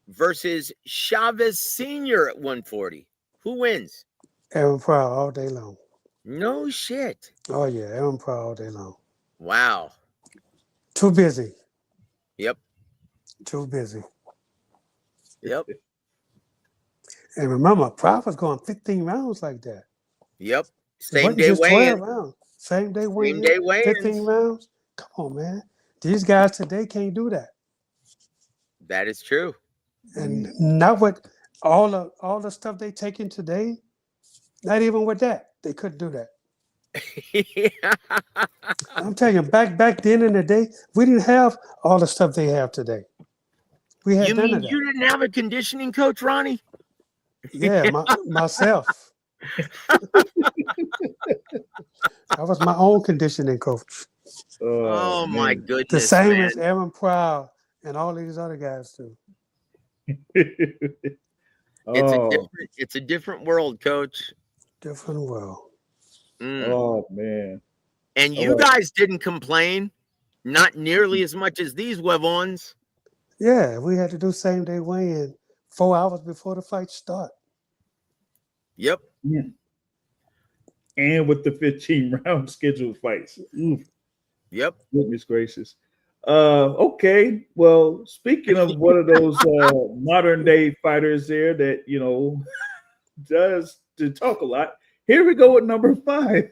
versus Chavez Sr. at 140. Who wins? Aaron Pryor all day long. No shit. Oh yeah, Aaron Pryor all day long. Wow. Too busy. Yep. Too busy. Yep. And remember, Pryor was going 15 rounds like that. Yep. It Same wasn't day just 12 weigh-in. rounds. Same day Same day weigh-in. weigh-ins. 15 rounds. Come on, man. These guys today can't do that. That is true. And not with all the stuff they taking today. Not even with that, they couldn't do that. I'm telling you, back then in the day, we didn't have all the stuff they have today. We had You none mean of that. you didn't have a conditioning coach, Ronnie? Yeah, myself. I was my own conditioning coach. Oh my goodness. The same man. as Aaron Pryor and all these other guys too. It's a different world, Coach. Different world. Oh man. And you guys didn't complain, not nearly as much as these huevones. Yeah, we had to do same day weigh-in 4 hours before the fight start. Yep. Yeah. And with the 15-round scheduled fights. Oof. Yep. Goodness gracious. Okay. Well, speaking of one of those modern day fighters there that does to talk a lot. Here we go with number 5.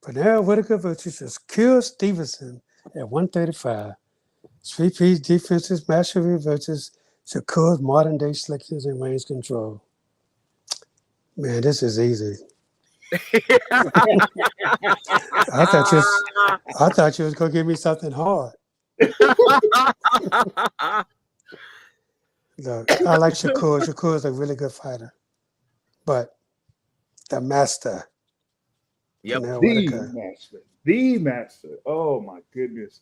Pernell Whitaker versus Kyle Stevenson at 135. Sweet defenses mastery versus Shakur's modern day slickness and range control. Man, this is easy. I thought you was gonna give me something hard. Look, I like Shakur. Shakur is a really good fighter, but the master. Yep. The master. Oh my goodness.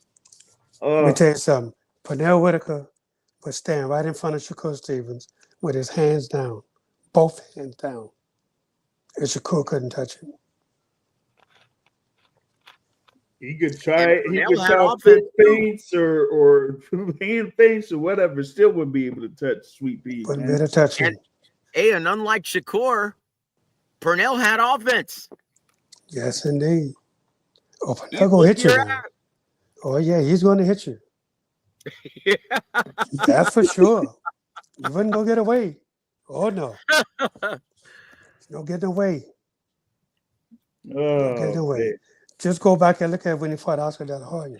Let me tell you something. Pernell Whitaker was standing right in front of Shakur Stevens with his hands down, both hands down, and Shakur couldn't touch him. He could try. He could try foot feints or hand feints or whatever. Still wouldn't be able to touch Sweet Pea. Wouldn't be able to touch him. And unlike Shakur, Pernell had offense. Yes, indeed. Oh, Pernell gonna hit you now. Oh yeah, he's going to hit you. Yeah. That's for sure. You wouldn't go get away. Oh no. No getting away. No getting away. Man. Just go back and look at when he fought Oscar De La Hoya.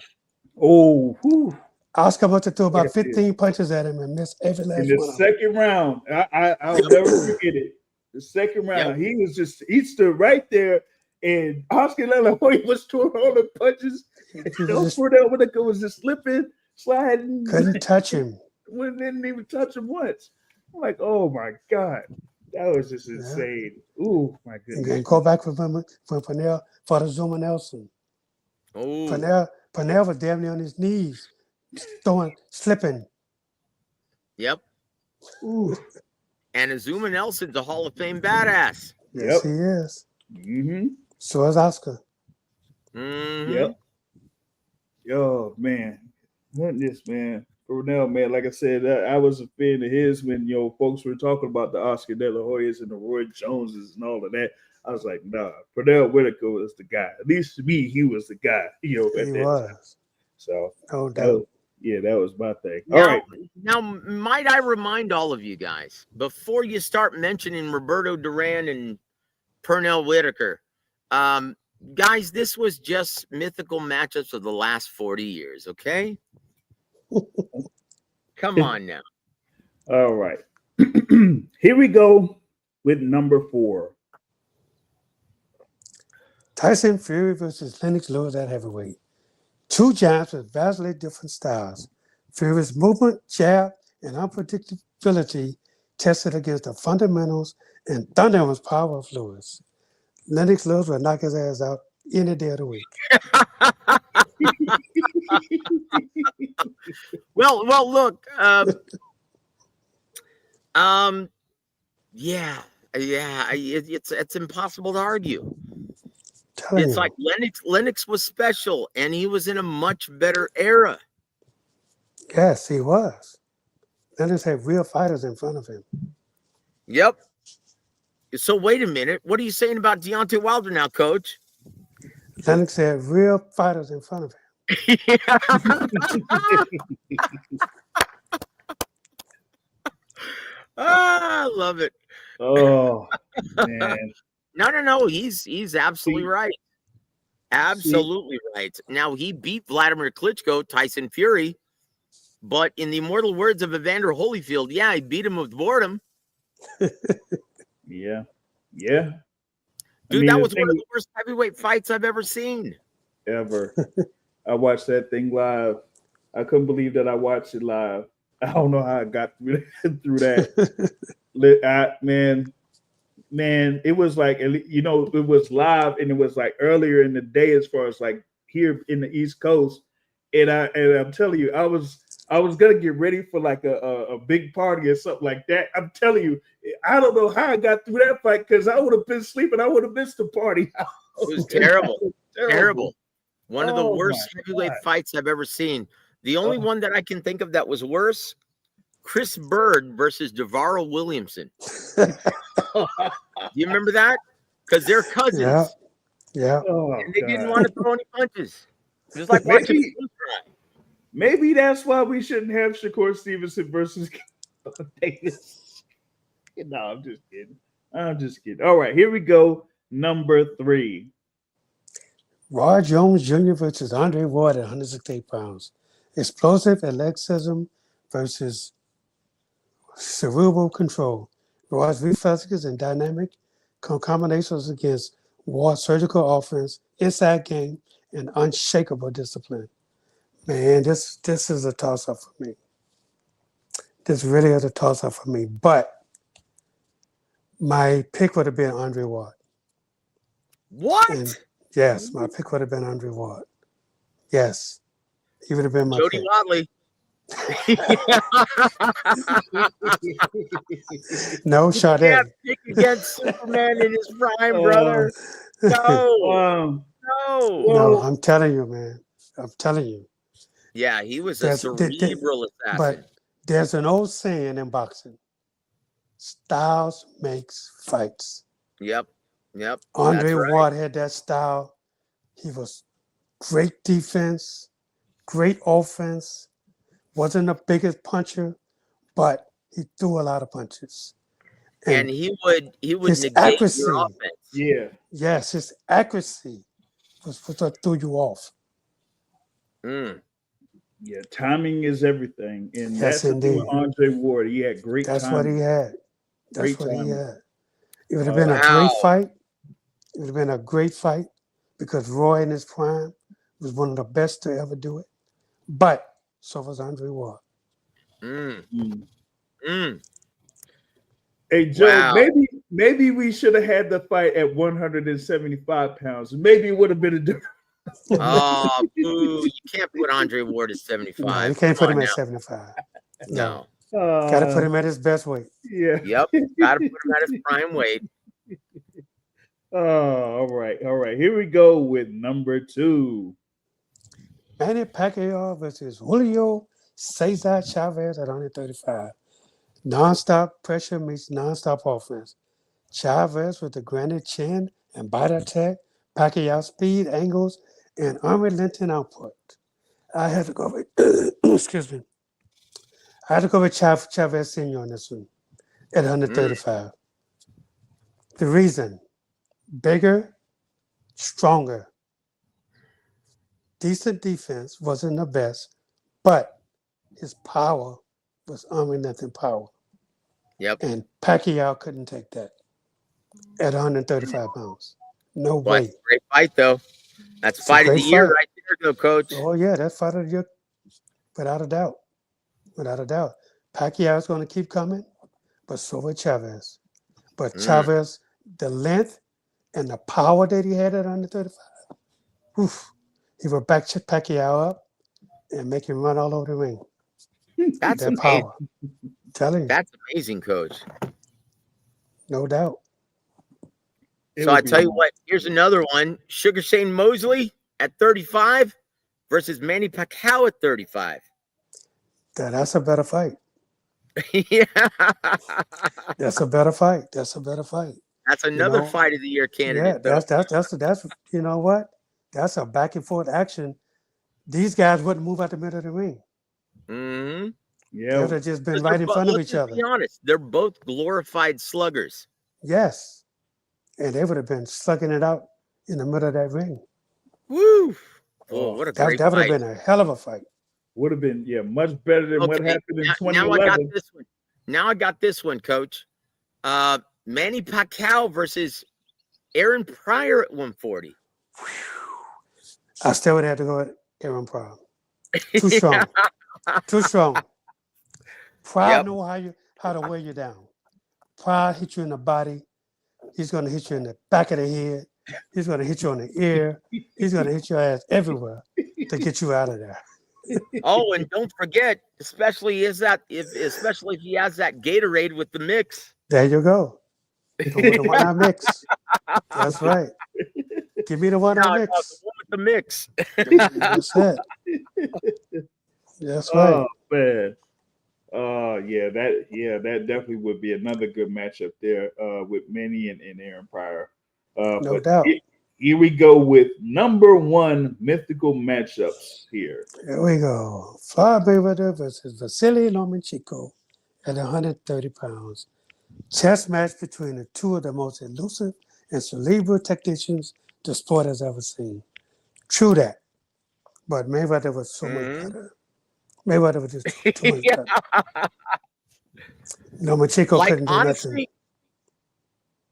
Oh, whew. Oscar must have threw about 15 punches at him and missed every last one. In the second round, I'll never forget it. The second round, he stood right there, and Oscar De La Hoya was throwing all the punches. Pernell Whitaker was just slipping, sliding. Couldn't touch him. Didn't even touch him once. I'm like, oh my God. That was just insane. Ooh, my goodness. And go back from Pernell for the Zuma Nelson. Oh. Pernell was damn near on his knees, slipping. Yep. Ooh. And Azuma Nelson's a Hall of Fame badass. Yes, he is. Mm-hmm. So is Oscar. Mm-hmm. Yep. Oh, man. Goodness, man. Pernell, man, like I said, I was a fan of his when folks were talking about the Oscar De La Hoyas and the Roy Joneses and all of that. I was like, nah, Pernell Whitaker was the guy. At least to me, he was the guy. He was. So no doubt. Yeah, that was my thing. All right. Now, might I remind all of you guys, before you start mentioning Roberto Duran and Pernell Whitaker, guys, this was just mythical matchups of the last 40 years, okay? Come on now. All right. Here we go with number 4. Tyson Fury versus Lennox Lewis at heavyweight. Two giants with vastly different styles. Fury's movement, jab, and unpredictability tested against the fundamentals and thunderous power of Lewis. Lennox Lewis will knock his ass out any day of the week. Well, look, yeah, it's impossible to argue. It's like Lennox was special, and he was in a much better era. Yes, he was. Lennox had real fighters in front of him. Yep. So wait a minute. What are you saying about Deontay Wilder now, Coach? Lennox had real fighters in front of him. I love it. Oh man. No. He's absolutely right. Absolutely right. Now he beat Vladimir Klitschko, Tyson Fury, but in the immortal words of Evander Holyfield, yeah, he beat him with boredom. Yeah. Dude, that was one of the worst heavyweight fights I've ever seen. Ever. I watched that thing live. I couldn't believe that I watched it live. I don't know how I got through that. Man, it was like, it was live, and it was like earlier in the day as far as like here in the East Coast. And I'm telling you, I was gonna get ready for like a big party or something like that. I'm telling you, I don't know how I got through that fight because I would have been sleeping. I would have missed the party. It was terrible. One of the worst heavyweight fights I've ever seen. The only one that I can think of that was worse, Chris Bird versus Devarro Williamson. You remember that? Because they're cousins. Yeah. And they didn't want to throw any punches. It was like watching maybe that's why we shouldn't have Shakur Stevenson versus Davis. No, I'm just kidding. All right, here we go. Number 3. Roy Jones Jr. versus Andre Ward at 168 pounds. Explosive athleticism versus cerebral control. Roy's reflexes and dynamic combinations against Ward's surgical offense, inside game, and unshakable discipline. Man, this is a toss-up for me. This really is a toss-up for me. But my pick would have been Andre Ward. What? And yes, my pick would have been Andre Ward. Yes, he would have been my Jody pick. Watley. No, Sade. You can't pick against Superman in his prime, brother. No. No, I'm telling you, man. I'm telling you. Yeah, he was a cerebral assassin. But there's an old saying in boxing: styles makes fights. Yep. Andre Ward had that style. He was great defense, great offense. Wasn't the biggest puncher, but he threw a lot of punches. And he would negate accuracy, your offense. Yeah. Yes, his accuracy was what threw you off. Yeah, timing is everything. And yes, that's the thing with Andre Ward. He had great That's timing. what he had. That's what he had. It would have been a great fight. It would have been a great fight because Roy in his prime was one of the best to ever do it. But so was Andre Ward. Hey, Joe, maybe we should have had the fight at 175 pounds. Maybe it would have been a different. Oh, boo. You can't put Andre Ward at 75. No, you can't put him at 75. No. Got to put him at his best weight. Yeah. Yep. Got to put him at his prime weight. All right. Here we go with number 2. Manny Pacquiao versus Julio Cesar Chavez at 135. Non-stop pressure meets non-stop offense. Chavez with the granite chin and bite attack, Pacquiao speed, angles, and unrelenting output. I had to go with excuse me. I had to go with Chavez Senior on this one at 135. The reason: bigger, stronger, decent defense, wasn't the best, but his power was unrelenting power. Yep. And Pacquiao couldn't take that at 135 pounds. No What? way. Great fight, though. That's It's a fight of great the year fight. right there, though, Coach. Oh, yeah, that's fight of the year, without a doubt. Without a doubt. Pacquiao's going to keep coming, but so will Chavez. But Chavez, the length and the power that he had at 135, oof, he would back Pacquiao up and make him run all over the ring. That's That amazing. power. I'm telling you, That's amazing, Coach. no doubt. So I tell you what, here's another one. Sugar Shane Mosley at 35 versus Manny Pacquiao at 35. That's a better fight. Yeah. That's a better fight. That's a better fight. That's another fight of the year candidate. Yeah, that's you know what? That's a back and forth action. These guys wouldn't move out the middle of the ring. Mm-hmm. They would have just been right in front of each other. Let's be honest, they're both glorified sluggers. Yes. And they would have been slugging it out in the middle of that ring. Woo! Oh, what a great that would fight. have been a hell of a fight. Would have been, much better than what happened in 2011. Now I got this one. Now I got this one, Coach. Manny Pacquiao versus Aaron Pryor at 140. I still would have to go with Aaron Pryor. Too strong. Too strong. Pryor know how to wear you down. Pryor hit you in the body. He's going to hit you in the back of the head. He's going to hit you on the ear. He's going to hit your ass everywhere to get you out of there. Oh, and don't forget, especially if he has that Gatorade with the mix. There you go. The one-eye mix. That's right. Give me the one-eye mix. The one with the mix. That's it. That's right. Oh man. That definitely would be another good matchup there with Manny and Aaron Pryor. No doubt. Here we go with number one mythical matchups here. Here we go. Floyd Mayweather versus Vasily Lomachenko at 130 pounds. Chess match between the two of the most elusive and cerebral technicians the sport has ever seen. True that. But Mayweather was so much better. Mayweather was just too much better. Lomachenko couldn't do nothing.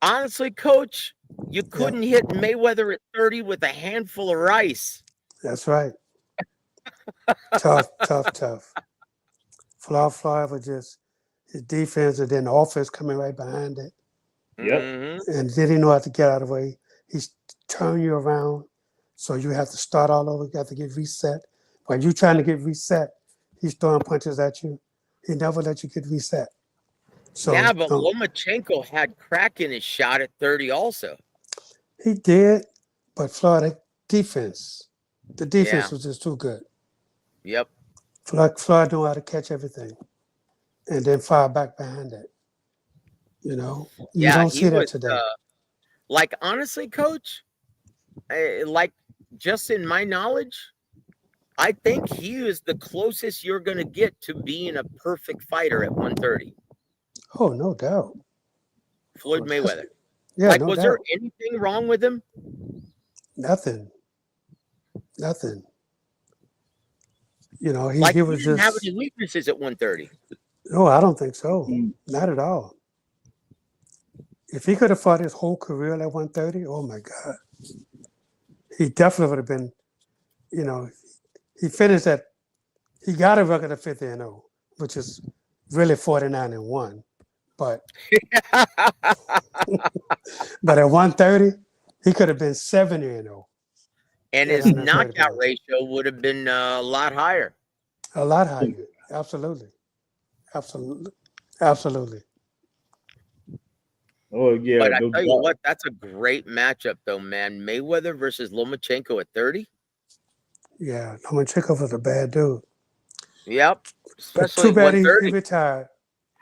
Honestly, Coach, you couldn't hit Mayweather at 30 with a handful of rice. That's right. Tough. Floyd was just his defense and then the offense coming right behind it. Yep. And then he know how to get out of the way. He's turn you around. So you have to start all over. You have to get reset. While you trying to get reset, he's throwing punches at you. He never let you get reset. So, yeah, but Lomachenko had crack in his shot at 30 also. He did, but Floyd defense. The defense was just too good. Yep. Floyd knew how to catch everything and then fire back behind it. You know? You don't see that today. Honestly, Coach, just in my knowledge, I think he is the closest you're going to get to being a perfect fighter at 130. Oh, no doubt. Floyd Mayweather. Yeah, no was doubt. there anything wrong with him? Nothing. You know, he was didn't just have any weaknesses at 130. No, I don't think so. Not at all. If he could have fought his whole career at 130, oh my God. He definitely would have been, he finished he got a record of 50-0, which is really 49-1. But but at 130, he could have been 70-0. And his knockout ratio would have been a lot higher. A lot higher. Absolutely. Oh, yeah. But I tell you what, that's a great matchup, though, man. Mayweather versus Lomachenko at 30. Yeah, Lomachenko was a bad dude. Yep. But too bad he retired.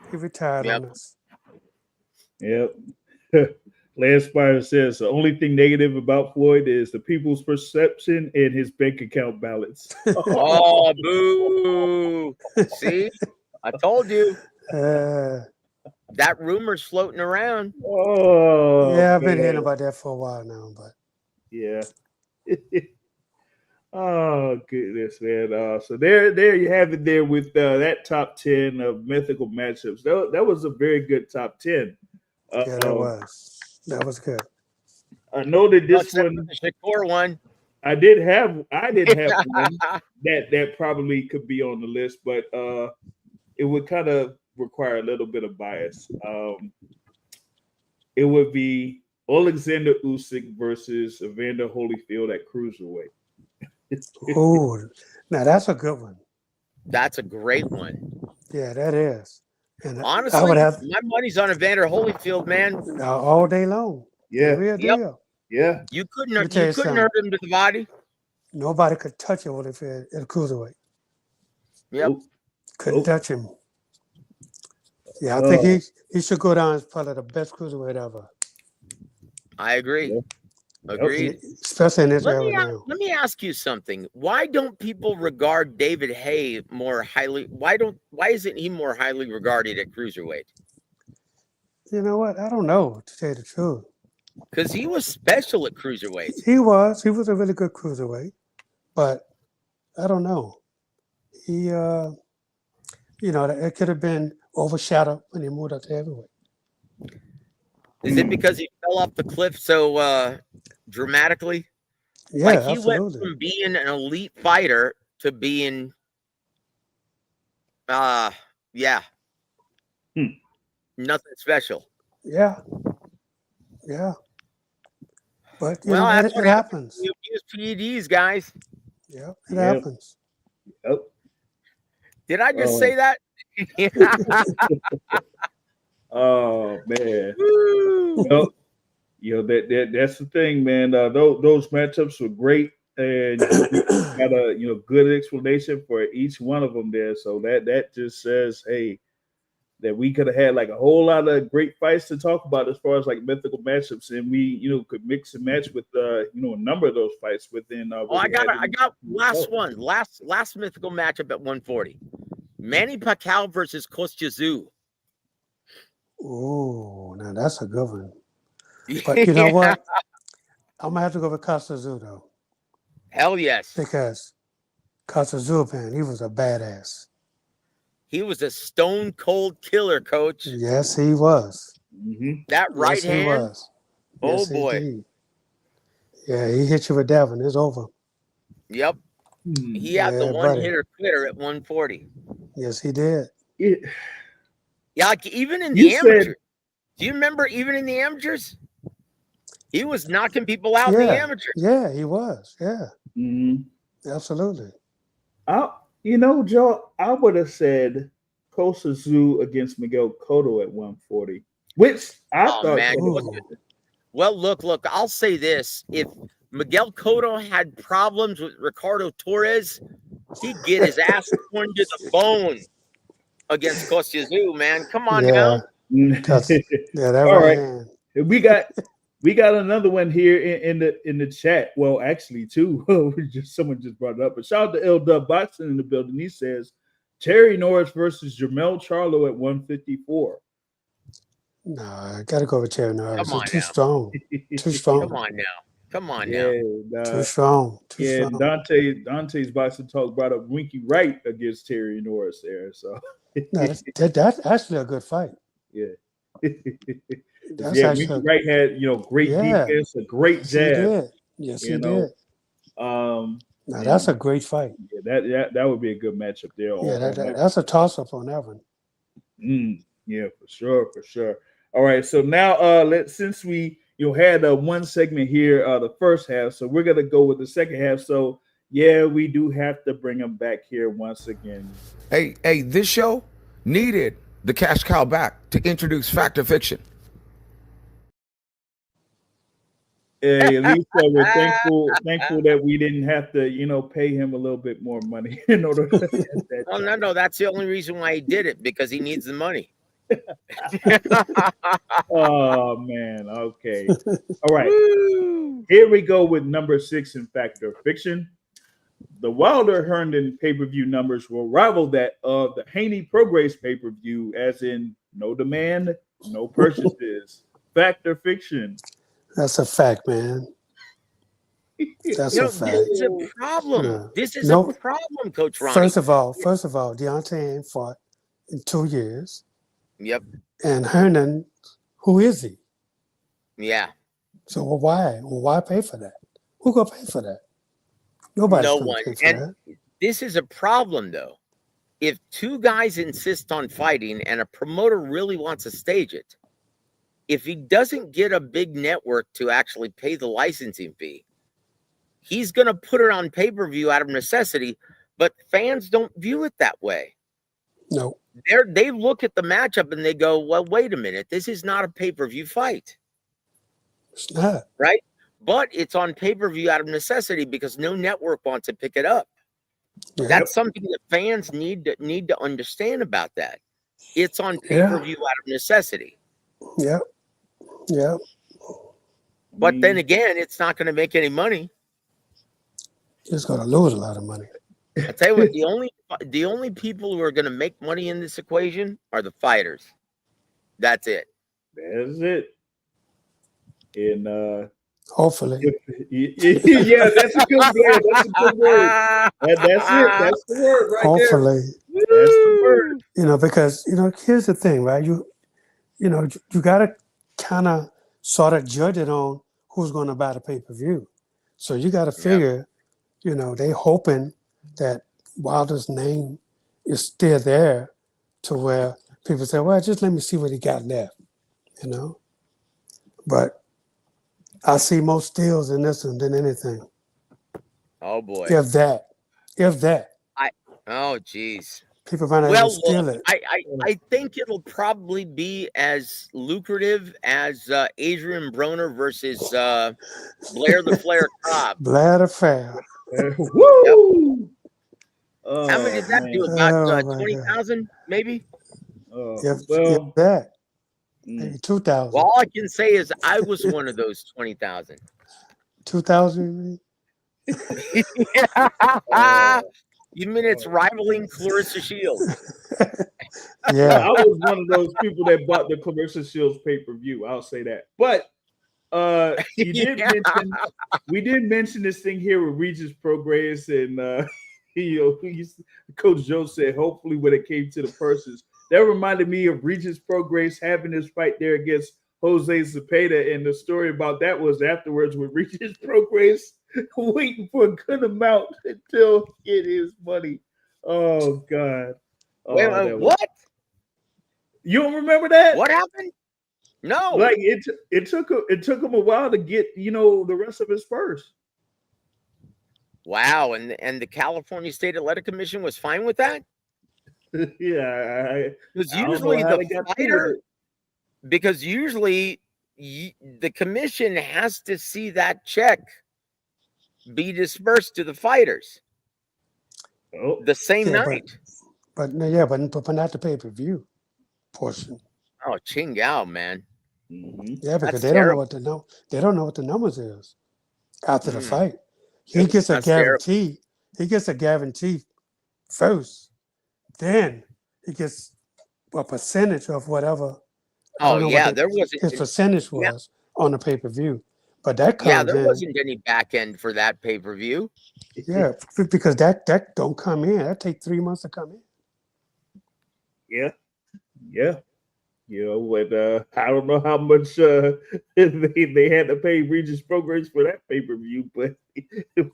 He retired on us. Yep. Lance Spire says the only thing negative about Floyd is the people's perception and his bank account balance. Oh, boo. See? I told you. That rumor's floating around. Oh, yeah, I've been man. hearing about that for a while now, but Yeah. Oh goodness, man. So there you have it there with that top 10 of mythical matchups. That was a very good top 10. yeah, that was good. I know that Well, this except one for the Shakur one. I did have one that probably could be on the list, but it would kind of require a little bit of bias. It would be Alexander Usyk versus Evander Holyfield at cruiserweight. Oh, now that's a good one. That's a great one. Yeah, that is. And Honestly, I would have my money's on Evander Holyfield, man. all day long. Yeah, Real deal. yeah. You couldn't Let me tell you something. hurt him to the body. Nobody could touch him if at a cruiserweight. Yep. Nope. Couldn't touch him. Yeah, I think he should go down as probably the best cruiserweight ever. I agree. Yep. Agreed. Especially in this era now. Let me ask you something. Why don't people regard David Hay more highly? Why isn't he more highly regarded at cruiserweight? You know what? I don't know, to tell you the truth. Because he was special at cruiserweight. He was a really good cruiserweight, but I don't know. He, it could have been overshadowed when he moved up to heavyweight. Is it because he fell off the cliff so dramatically? Yeah, like he absolutely. went from being an elite fighter to being, nothing special. Yeah. But That's it happens. You use PEDs, guys. Yeah, it happens. Yep. Did I just say that? Oh man. That's the thing, man. Those matchups were great, and got a good explanation for each one of them there. So that just says, hey, that we could have had like a whole lot of great fights to talk about as far as like mythical matchups, and we could mix and match with a number of those fights within. I got last mythical matchup at 140. Manny Pacquiao versus Kostya Tszyu. Oh, now that's a good one. But you know what? I'm gonna have to go with Kostya Tszyu though. Hell yes. Because Kostya Tszyu, man, he was a badass. He was a stone cold killer, Coach. Yes, he was. Mm-hmm. That right hand. He was. Oh yes, boy. Indeed. Yeah, he hit you with that one. It's over. Yep. He had the one-hitter quitter at 140. Yes, he did. Yeah, like even in the amateurs. Do you remember even in the amateurs? He was knocking people out in the amateurs. Yeah, he was. Yeah. Mm-hmm. Absolutely. Joe, I would have said Kostya Tszyu against Miguel Cotto at 140, which I thought. Man, well, look, I'll say this. If Miguel Cotto had problems with Ricardo Torres, he'd get his ass torn to the bone against Kostya Tszyu, man. Come on now. That all right. Man. We got another one here in the chat. Well, actually, two. Someone just brought it up. But shout out to L Dub Boxing in the building. He says Terry Norris versus Jermell Charlo at 154. No, I gotta go with Terry Norris. Come on Too strong. Too strong. Come on now. Too strong. Strong. Dante's boxing talk brought up Winky Wright against Terry Norris there. So that's actually a good fight. Yeah. Winky Wright had great defense, a great jab. Yes, he did. That's a great fight. Yeah, that would be a good matchup there. Yeah, that's a toss up on that one. Yeah, for sure. All right, so now since we had one segment here, the first half, so we're gonna go with the second half. So yeah, we do have to bring them back here once again. Hey, this show needed the cash cow back to introduce fact or fiction. Hey, at least we're thankful that we didn't have to, pay him a little bit more money in order to No, that's the only reason why he did it, because he needs the money. Oh man. Okay. All right. Woo! Here we go with number 6 in Fact or Fiction. The Wilder Herndon pay-per-view numbers will rival that of the Haney Prograis pay-per-view, as in no demand, no purchases. Fact or fiction? That's a fact, man. That's You a know, this fact. is a problem. Yeah. This is a No. problem, Coach Ronnie. First of all, Deontay ain't fought in 2 years, Yep. and Hernan, who is he? Yeah. So why pay for that? Who gonna pay for that? Nobody's No gonna one. pay for And that. this is a problem, though. If two guys insist on fighting and a promoter really wants to stage it, if he doesn't get a big network to actually pay the licensing fee, he's going to put it on pay-per-view out of necessity, but fans don't view it that way. No. They look at the matchup and they go, well, wait a minute, this is not a pay-per-view fight. It's not. Right? But it's on pay-per-view out of necessity because no network wants to pick it up. Yeah. That's something that fans need to understand about that. It's on pay-per-view out of necessity. Yep. Yep. But then again, it's not going to make any money. It's gonna lose a lot of money. I tell you what, the only people who are going to make money in this equation are the fighters. That's it. That's it. And Hopefully. yeah, that's a good word. That's a good word. That's it. That's the word right Hopefully. there. That's the word. You know, because here's the thing, right? You gotta kind of sort of judge it on who's gonna buy the pay-per-view. So you gotta figure, they hoping that Wilder's name is still there to where people say, well, just let me see what he got left, But I see more steals in this one than anything. Oh boy. If that. Oh geez. People might not even steal it. I think it'll probably be as lucrative as Adrian Broner versus Blair the Flair Cobb. Blair the Flair. Woo! Yep. How many did that do? About 20,000, maybe? If that. Maybe 2,000. Well, all I can say is I was one of those 20,000. 2,000? You mean it's rivaling Clarissa Shields? Yeah. I was one of those people that bought the Clarissa Shields pay-per-view. I'll say that. But we did mention this thing here with Regis Prograis, and Coach Joe said, hopefully when it came to the purses. That reminded me of Regis Prograis having his fight there against Jose Zepeda, and the story about that was afterwards with Regis Prograis waiting for a good amount until it is money. Oh God! Wait, what? You don't remember that? What happened? No. Like it took him a while to get the rest of his purse. Wow, and the California State Athletic Commission was fine with that? Yeah, because usually the commission has to see that check be dispersed to the fighters the same night. But not the pay-per-view portion. Oh, Chingao, man. Mm-hmm. Yeah, because they don't know what the numbers is after the fight. He gets a guarantee. He gets a guarantee first. Then he gets a percentage of whatever. Oh yeah, there wasn't his percentage was on the pay-per-view, but that comes there wasn't any back end for that pay-per-view. Yeah, because that don't come in. That take 3 months to come Yeah. in. I don't know how much they had to pay Regis Prograis for that pay-per-view, but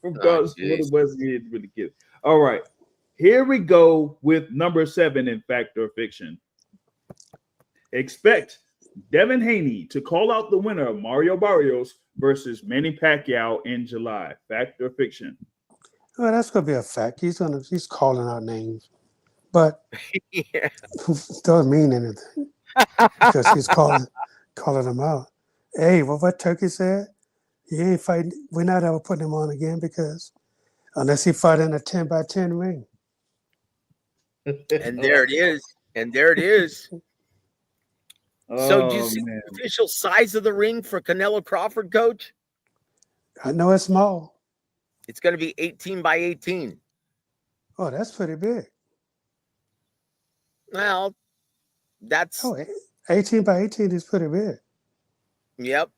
regardless of what it was, he didn't really get it. All right. Here we go with number 7 in Fact or Fiction. Expect Devin Haney to call out the winner of Mario Barrios versus Manny Pacquiao in July. Fact or fiction? Well, that's gonna be a fact. He's calling out names, but doesn't mean anything because he's calling them out. Hey, what Turkey said? He ain't fighting. We're not ever putting him on again because unless he fight in a 10-by-10 ring. And there it is. So, do you Oh see man. the official size of the ring for Canelo Crawford, Coach? I know it's small. It's going to be 18 by 18. Oh, that's pretty big. Well, that's, Oh, 18 by 18 is pretty big. yep.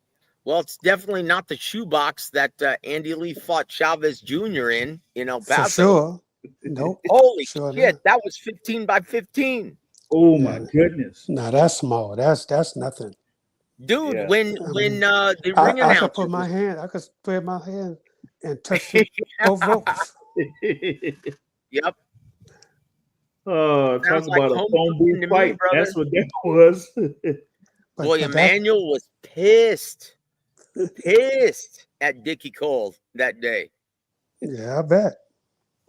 Well, it's definitely not the shoebox that Andy Lee fought Chavez Jr. in El For Paso. sure. Nope. Holy Sure shit, not. that was 15 by 15. Oh Yeah. my goodness. No, that's small. That's nothing. Dude, Yeah. when I mean, the ring I could announcer put my was, hand, I could spread my hand and touch both ropes. yep, Oh, talk sounds like about a home phone cooking booth to me, fight. brother. That's what that was. Boy, But that, Emmanuel was pissed at Dickie Cole that day. yeah, I bet.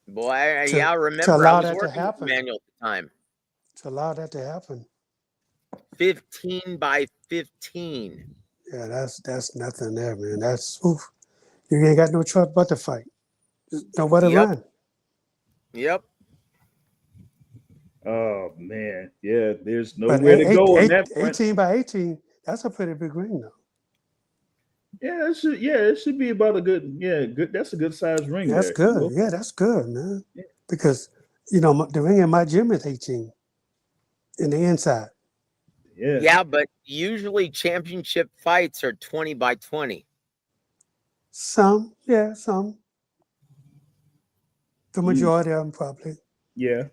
Boy, To I to remember. I allow was that to working with happen, Emmanuel at the time. to allow that to happen, 15 by 15. yeah, that's nothing there, man. That's oof. You ain't got no choice but to fight. There's nowhere to Yep, run. yep. Oh man. Yeah, there's But nowhere to go on that front. 18 by 18, that's a pretty big ring, though. Yeah, it should be about a good. That's a good size ring That's there. good. Yeah, that's good, man. Because, the ring in my gym is 18 in the inside. Yeah. Yeah, but usually championship fights are 20 by 20. Some, yeah, some. The majority of them probably. Yeah.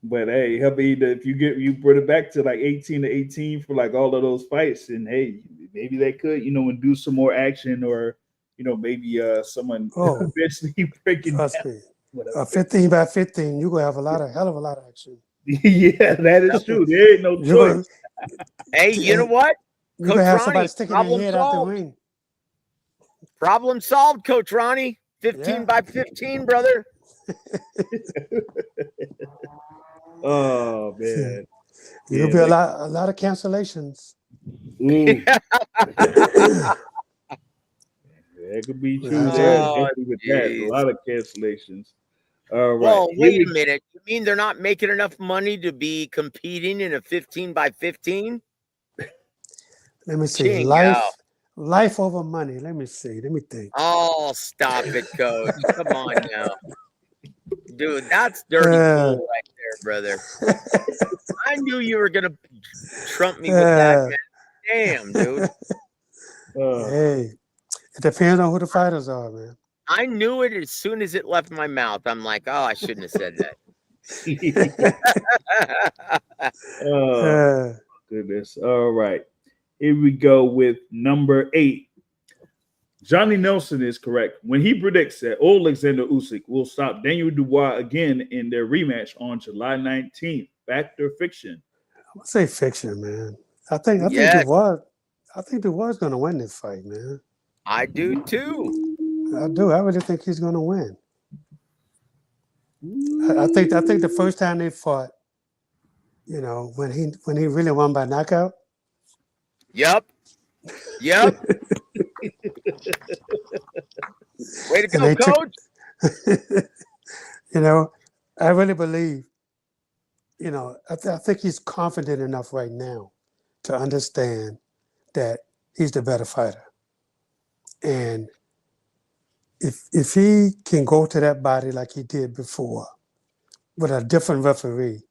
But hey, I mean, if you bring it back to like 18 to 18 for like all of those fights, and hey, maybe they could, and do some more action, or maybe someone Oh, eventually breaking trust down. me. Whatever. 15 by 15, you're going to have hell of a lot of action. Yeah, that is true. There ain't no You're going choice. Hey, you know what? you're going Coach to have Ronnie, somebody sticking their problem head out the solved. ring. Problem solved, Coach Ronnie. 15 Yeah. by 15, brother. Oh man. There'll Yeah, be a lot of cancellations. ooh, that could be true there. Oh, Definitely with that. A jeez. lot of cancellations. All right. Well, Here wait a we minute. You mean they're not making enough money to be competing in a 15 by 15? Let me see. Chingo. Life over money. Let me see. Let me think. Oh, stop it, Coach. Come on now. Dude, that's dirty Uh, pool right there, brother. I knew you were going to trump me with that, uh, man. Damn, dude. hey, it depends on who the fighters are, man. I knew it as soon as it left my mouth. I'm like, oh, I shouldn't have said that. oh Uh, goodness. All right. Here we go with number 8. Johnny Nelson is correct when he predicts that Alexander Usyk will stop Daniel Dubois again in their rematch on July 19th. Fact or fiction? I'm gonna say fiction, man. I think Yes, Dubois is gonna win this fight, man. I do too. I do. I really think he's gonna win. I think the first time they fought, when he really won by knockout. Yep. Yep. Way to And go, they took, Coach. I really believe, I think he's confident enough right now to understand that he's the better fighter. And if he can go to that body like he did before with a different referee,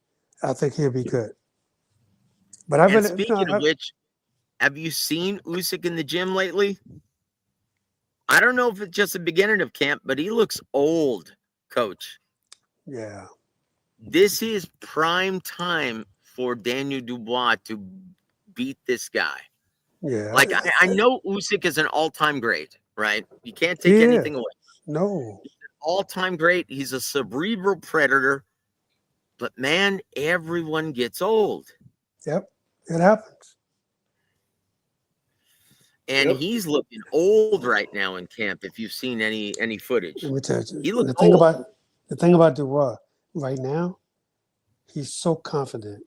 I think he'll be good. But I And really, speaking of which, have you seen Usyk in the gym lately? I don't know if it's just the beginning of camp, but he looks old, Coach. yeah. This is prime time for Daniel Dubois to beat this guy. Yeah. Like, I know Usyk is an all-time great, right? You can't take He anything is. away. No. All-time great. He's a cerebral predator. But, man, everyone gets old. Yep. It happens. And he's looking old right now in camp, if you've seen any footage. Let me tell you. He looks the thing old. about Dubois right now, he's so confident.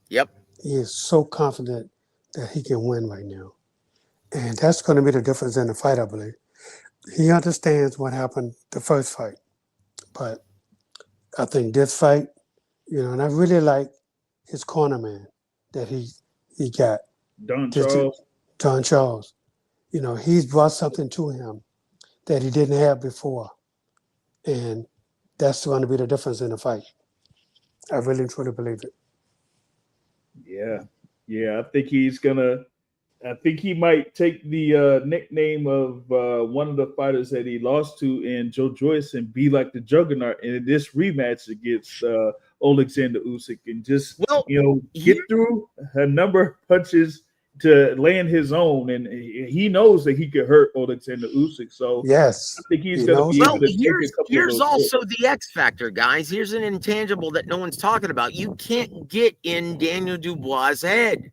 Yep. He is so confident that he can win right now. And that's going to be the difference in the fight, I believe. He understands what happened the first fight. But I think this fight, and I really like his corner man that he He got Don this, Charles. John Charles. You know, he's brought something to him that he didn't have before. And that's going to be the difference in the fight. I really and truly believe it. Yeah. I think he might take the nickname of one of the fighters that he lost to in Joe Joyce and be like the juggernaut in this rematch against Alexander Usyk and just get through a number of punches to land his own. And he knows that he could hurt Alexander Usyk. So yes, I think he's going to be able to take a couple here's of those also the X factor, guys. Here's an intangible that no one's talking about. You can't get in Daniel Dubois' head.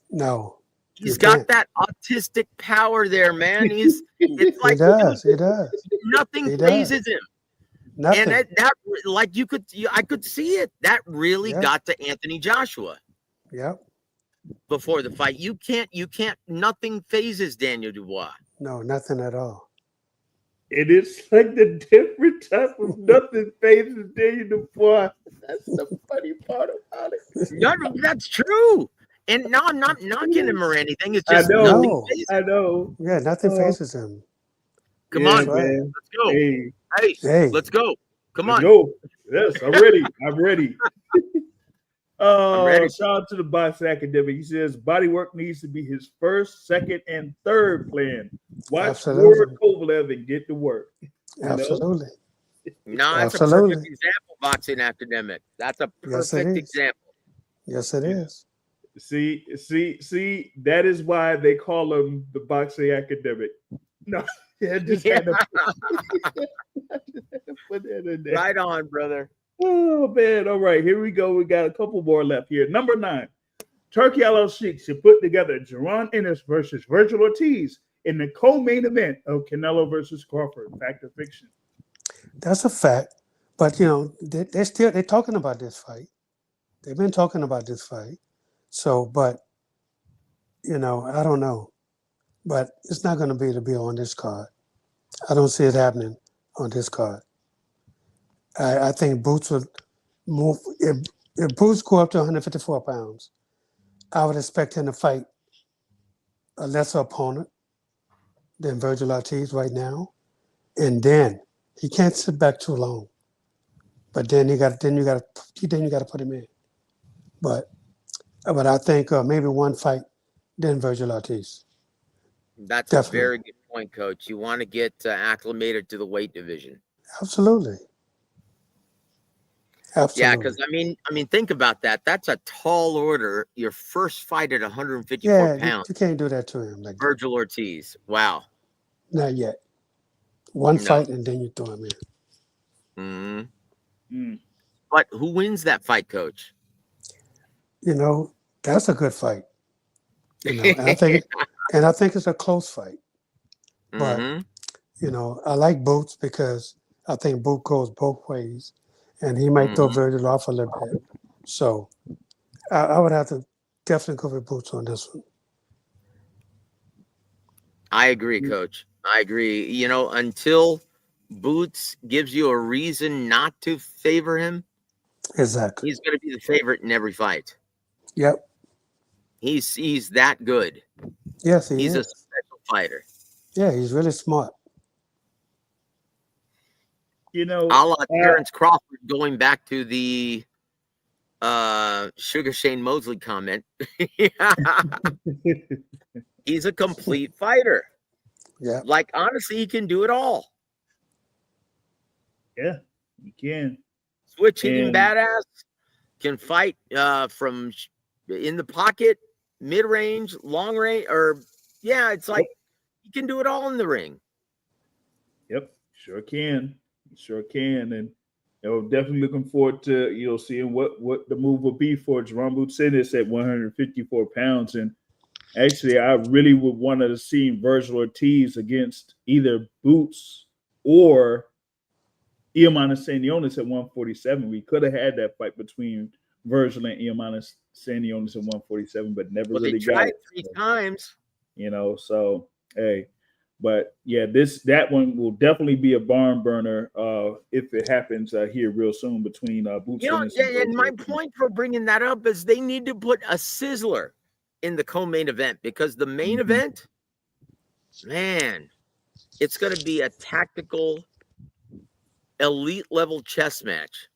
No. He's got that autistic power there, man. It's like he does. Nothing phases him. Nothing. And that like I could see it. That really got to Anthony Joshua. Yep. Before the fight, you can't. Nothing phases Daniel Dubois. No, nothing at all. It is like the different type of nothing phases Daniel Dubois. That's the funny part about it. That's true. And no, I'm not knocking him or anything. It's just nothing phases him. I know. Yeah, nothing phases him. Come on, man. Let's go. Hey, let's go. Come on. Go. Yes, I'm ready. I'm ready. Shout out to the Boxing Academy. He says bodywork needs to be his first, second, and third plan. Watch Ward Kovalev and get to work. Absolutely. No, that's a perfect example, Boxing Academic. That's a perfect example. Yes, it is. See, that is why they call him the Boxing Academic. No, just had to put that in there. Right on, brother. Oh, man. All right, here we go. We got a couple more left here. Number 9, Turkey Al Sheikh should put together Jaron Ennis versus Virgil Ortiz in the co-main event of Canelo versus Crawford. Fact or fiction? That's a fact. But, you know, they're talking about this fight. They've been talking about this fight. So, but, you know, I don't know. But it's not going to be on this card. I don't see it happening on this card. I think Boots would move. If Boots go up to 154 pounds, I would expect him to fight a lesser opponent than Virgil Ortiz right now. And then he can't sit back too long. But then you got to put him in. But I think maybe one fight, then Virgil Ortiz. That's a very good point, Coach. You want to get acclimated to the weight division. Absolutely. Yeah, because I mean, think about that. That's a tall order. Your first fight at 154 pounds. You can't do that to him like Virgil Ortiz. Wow. Not yet. One fight and then you throw him in. Mm-hmm. But who wins that fight, Coach? You know, that's a good fight. You know, and I think it's a close fight. But you know, I like Boots because I think Boots goes both ways, and he might throw Virgil off a little bit. So I would have to definitely go with Boots on this one. I agree, Coach. I agree. You know, until Boots gives you a reason not to favor him, exactly, he's going to be the favorite in every fight. Yep. He's that good. Yes, he's a special fighter. Yeah, he's really smart. You know, a la Terrence Crawford, going back to the Sugar Shane Mosley comment. He's a complete fighter. Yeah. Like, honestly, he can do it all. Yeah, he can. Switch hitting badass. Can fight from in the pocket, mid-range, long range, it's like he can do it all in the ring. Yep, sure can. Sure can. And definitely looking forward to seeing what the move will be for Jaron Boots Ennis at 154 pounds. And actually, I really would want to see Virgil Ortiz against either Boots or Iomanis Sanionis at 147. We could have had that fight between Virgil and Iomanis Sanionis at 147, but never really got it. 3 times. So hey. But yeah, that one will definitely be a barn burner if it happens here real soon between Boots. And my point for bringing that up is they need to put a sizzler. in the co-main event, because the main event, man, it's going to be a tactical, elite level chess match,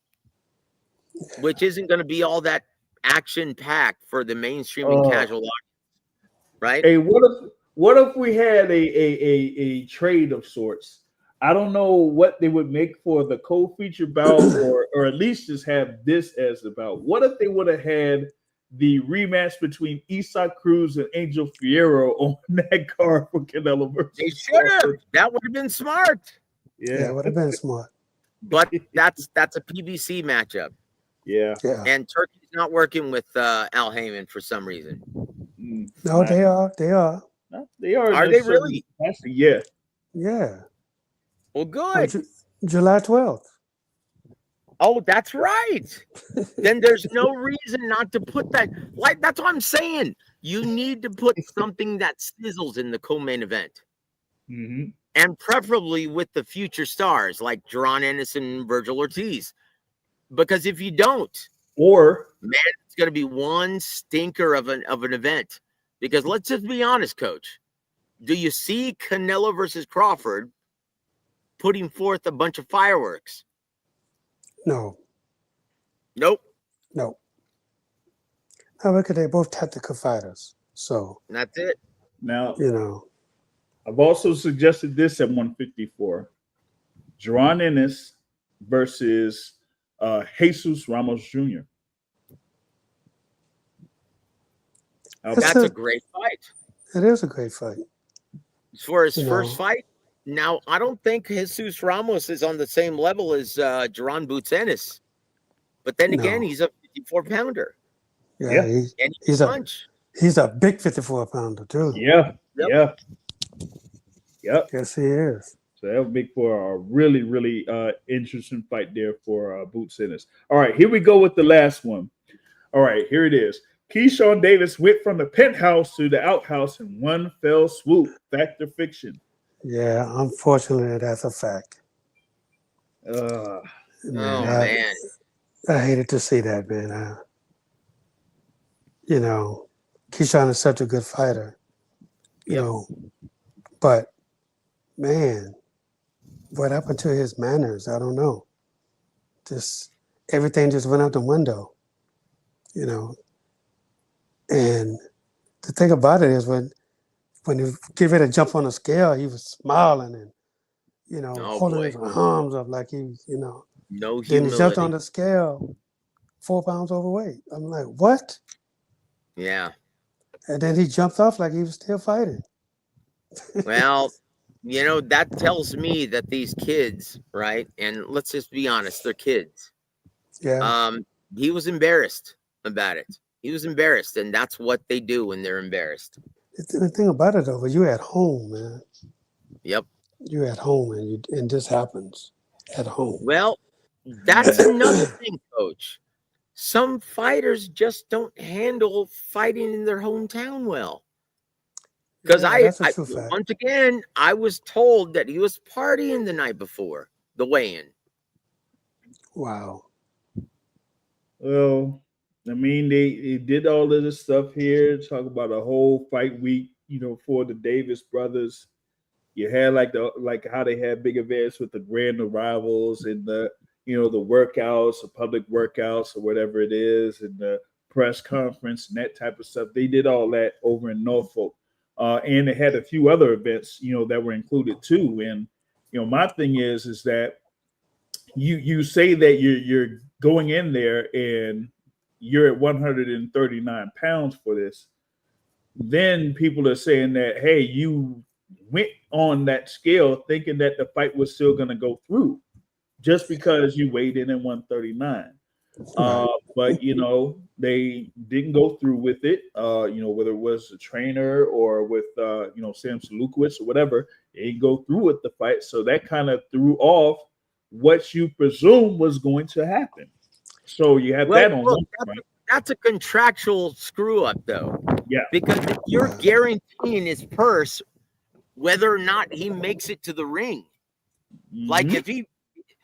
which isn't going to be all that action packed for the mainstream and casual audience, right? Hey, what if we had a trade of sorts? I don't know what they would make for the co-feature bout, or at least just have this as the bout. What if they would have had the rematch between Isak Cruz and Angel Fierro on that card for Canelo versus? They should have. That would have been smart. Yeah, it would have been smart. But that's a PBC matchup. Yeah. And Turkey's not working with Al Heyman for some reason. No, they are. They are. They are. Are they really? Yeah. Yeah. Well, good. July 12th. Oh, that's right. Then there's no reason not to put that. Like, that's what I'm saying. You need to put something that sizzles in the co-main event. Mm-hmm. And preferably with the future stars like Jerron Ennis and Virgil Ortiz. Because if you don't, or man, it's going to be one stinker of an event. Because let's just be honest, Coach. Do you see Canelo versus Crawford putting forth a bunch of fireworks? No. Nope. No. Now look at, they're both tactical fighters. So that's it. Now, you know, I've also suggested this at 154. Jerron Ennis versus Jesus Ramos Jr. That's a great fight. It is a great fight. For his first fight. Now, I don't think Jesus Ramos is on the same level as Jerron Boots Ennis. But then again, he's a 54-pounder. Yeah. He's a big 54-pounder, too. Yeah. Yep. Yes, he is. So that would make for a really, really interesting fight there for Boots Ennis. All right, here we go with the last one. All right, here it is. Keyshawn Davis went from the penthouse to the outhouse in one fell swoop. Fact or fiction? Yeah, unfortunately, that's a fact. Man. I hated to see that, man. You know, Keyshawn is such a good fighter, you know, but, man, what happened to his manners? I don't know. Just everything just went out the window, you know. And the thing about it is when he get ready to jump on the scale, he was smiling and, you know, holding his arms up like he, you know. No humility. Then he jumped on the scale, 4 pounds overweight. I'm like, what? Yeah. And then he jumped off like he was still fighting. Well, you know, that tells me that these kids, right? And let's just be honest, they're kids. Yeah. He was embarrassed about it. He was embarrassed, and that's what they do when they're embarrassed. The thing about it, though, was you at home, man. Yep. You're at home, and this happens at home. Well, that's another thing, Coach. Some fighters just don't handle fighting in their hometown well. Because once again, I was told that he was partying the night before the weigh-in. Wow. Well, I mean, they did all of this stuff here, talk about a whole fight week, you know, for the Davis brothers. You had like how they had big events with the grand arrivals and the, you know, the workouts, the public workouts or whatever it is, and the press conference and that type of stuff. They did all that over in Norfolk. And they had a few other events, you know, that were included too. And, you know, my thing is that you say that you're going in there and you're at 139 pounds for this. Then people are saying that, hey, you went on that scale thinking that the fight was still going to go through just because you weighed in at 139. But, you know, they didn't go through with it, you know, whether it was a trainer or with, you know, Sam Salukowicz or whatever, they didn't go through with the fight. So that kind of threw off what you presume was going to happen. So you have that on one, right? That's a contractual screw up, though. Yeah. Because if you're guaranteeing his purse, whether or not he makes it to the ring, like if he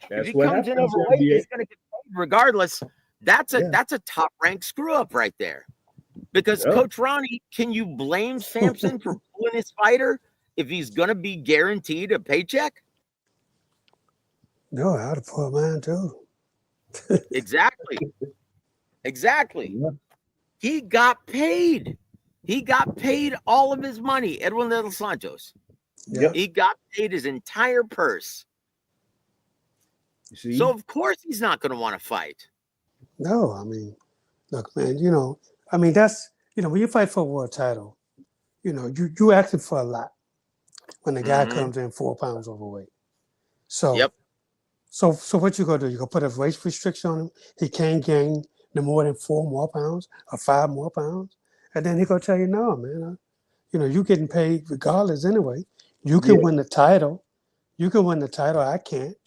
comes in overweight, he's going to get paid regardless. That's a top rank screw up right there. Because Yep. Coach Ronnie, can you blame Sampson for pulling his fighter if he's going to be guaranteed a paycheck? No, I'd have pulled mine too. Exactly. Exactly. Yeah. He got paid. He got paid all of his money, Edwin de los Santos. Yep. He got paid his entire purse. You see? So, of course, he's not going to want to fight. No, I mean, look, man, I mean, that's, when you fight for a world title, you asking for a lot when the guy Mhm. comes in 4 pounds overweight. So, Yep. so what you gonna do? You gonna put a weight restriction on him? He can't gain no more than 4 more pounds or 5 more pounds, and then he gonna tell you, no, man, you getting paid regardless anyway. You can Yeah. win the title. You can win the title. I can't.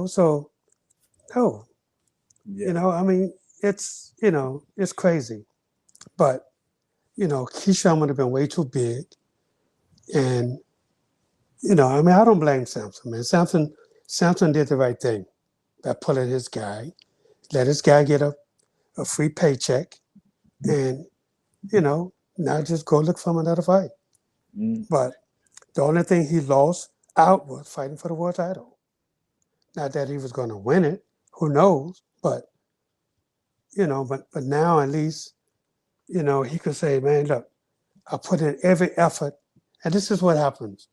So no. Yeah. I mean, it's crazy, but Keyshawn would have been way too big, and I mean, I don't blame Samson, man. Samson did the right thing by pulling his guy, let his guy get a free paycheck, and now just go look for him another fight. Mm. But the only thing he lost out was fighting for the world title. Not that he was going to win it, who knows? But but now at least he could say, man, look, I put in every effort, and this is what happens.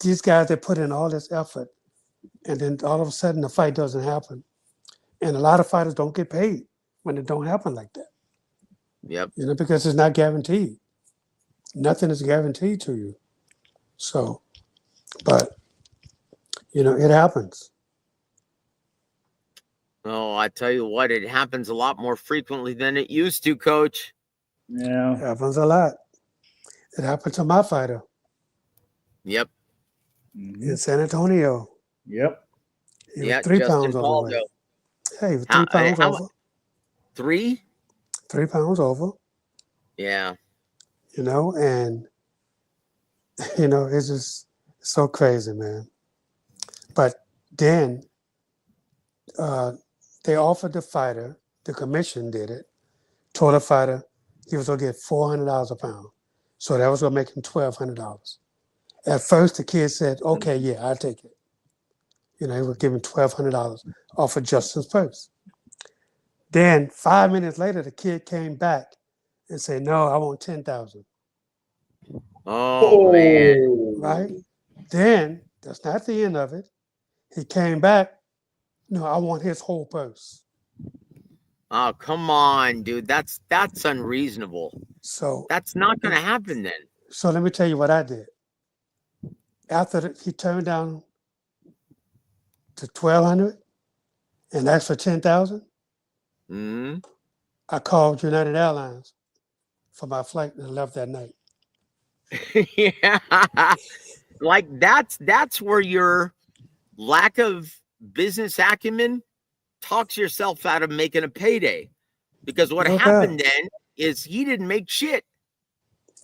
These guys, they put in all this effort, and then all of a sudden the fight doesn't happen. And a lot of fighters don't get paid when it don't happen like that. Yep. Because it's not guaranteed. Nothing is guaranteed to you. So, but it happens. Oh, I tell you what, it happens a lot more frequently than it used to, Coach. It Yeah. happens a lot. It happened to my fighter Yep. Mhm. in San Antonio. Yep. He was Yeah, 3 Justin pounds Baldo. overweight. Hey, he was How- 3 pounds how- over. 3? 3 pounds over. Yeah. And it's just so crazy, man. But then they offered the fighter, the commission did it, told the fighter he was going to get $400 a pound. So that was going to make him $1,200. At first, the kid said, okay, yeah, I'll take it. He was giving $1,200 off of Justin's purse. Then 5 minutes later, the kid came back and said, no, I want 10,000. Oh, man. Right? Then, that's not the end of it. He came back, no, I want his whole purse. Oh, come on, dude. That's unreasonable. So That's not going to happen then. So let me tell you what I did. After he turned down to 1,200 and asked for 10,000, Hmm. I called United Airlines for my flight and left that night. Yeah. Like that's where your lack of business acumen talks yourself out of making a payday. Because what No happened doubt. then is he didn't make shit.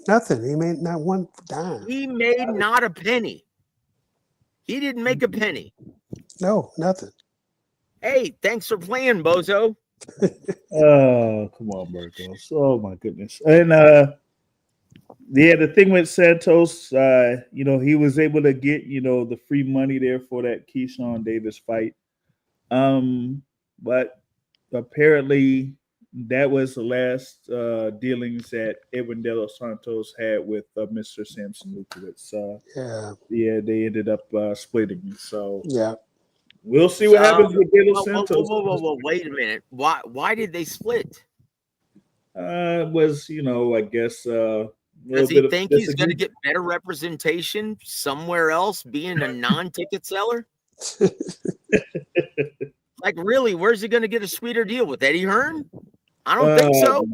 Nothing. He made not one dime. He made not a penny. He didn't make a penny. No, nothing. Hey, thanks for playing, Bozo. Oh, come on, Marcos. Oh my goodness. And yeah, the thing with Santos, he was able to get, the free money there for that Keyshawn Davis fight. But apparently that was the last dealings that Edwin De Los Santos had with Mr. Samson Lukowicz. Yeah. They ended up splitting. So Yeah. we'll see what happens with De Los Santos. Whoa, wait a minute. Why did they split? Was I guess Does he think he's going to get better representation somewhere else, being a non-ticket seller? Like, really, where's he going to get a sweeter deal with Eddie Hearn? I don't think so.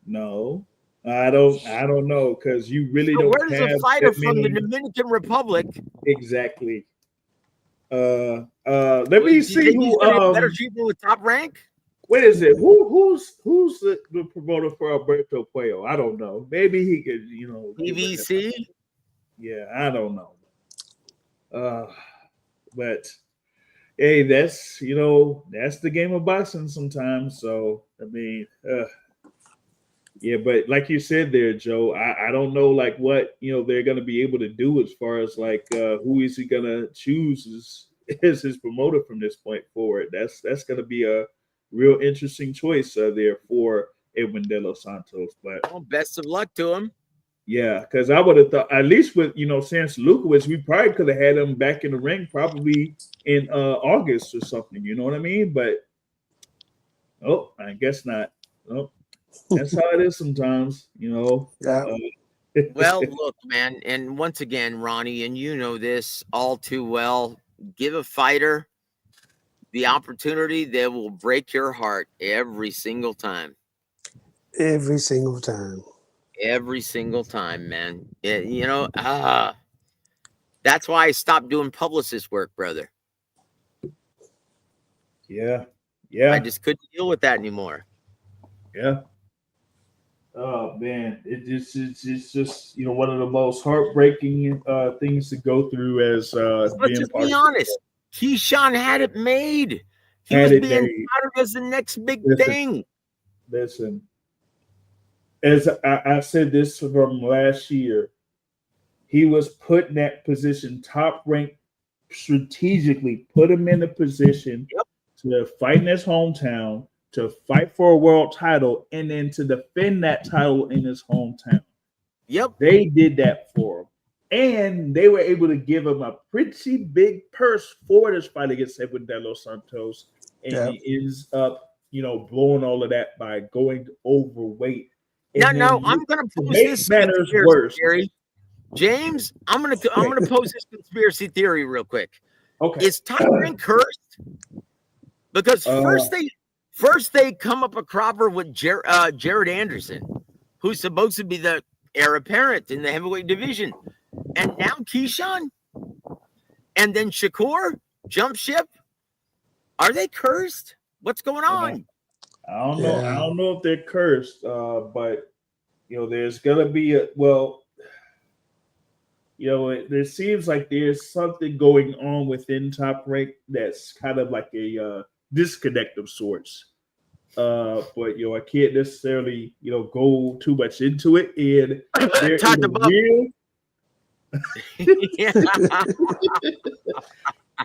No, I don't know, because you really So don't where's have a fighter that many. from the Dominican Republic? Exactly. Let me see who. Better treatment with Top Rank. What is it? Who's the promoter for Alberto Puello? I don't know. Maybe he could, PVC. Yeah, I don't know. But hey, that's the game of boxing sometimes. So I mean, Yeah, but like you said there, Joe, I don't know like what they're gonna be able to do as far as like who is he gonna choose as his promoter from this point forward. That's gonna be a real interesting choice there for Edwin De Los Santos. But Well, best of luck to him. yeah, because I would have thought at least with since Lukowicz, we probably could have had him back in the ring probably in August or something. You know what I mean? But I guess not. Oh, that's how it is sometimes. Yeah. Well, look, man, and once again, Ronnie, and you know this all too well. Give a fighter the opportunity that will break your heart every single time. Every single time. Every single time, man. That's why I stopped doing publicist work, brother. Yeah, I yeah, just couldn't deal with that anymore. yeah. Oh man, it's just one of the most heartbreaking things to go through as Let's being just part be of honest. Keyshawn had it made. He had was it being made. touted as the next big Listen, thing. listen. As I said this from last year, he was put in that position, top ranked, strategically put him in a position Yep. to fight in his hometown, to fight for a world title, and then to defend that title in his hometown. Yep. They did that for him. And they were able to give him a pretty big purse for this fight against Edwin De Los Santos. And Yeah. he ends up, blowing all of that by going overweight. No, And then I'm gonna to pose make this matters conspiracy worse. theory. James, I'm gonna pose this conspiracy theory real quick. Okay. Is Top Rank cursed? Because first they come up a cropper with Jared Anderson, who's supposed to be the heir apparent in the heavyweight division, and now Keyshawn, and then Shakur jump ship. Are they cursed? What's going on? I don't know. I Yeah. don't know if they're cursed, but there's gonna be there seems like there's something going on within Top Rank that's kind of like a disconnect of sorts. But I can't necessarily go too much into it. And they're Talk in a about real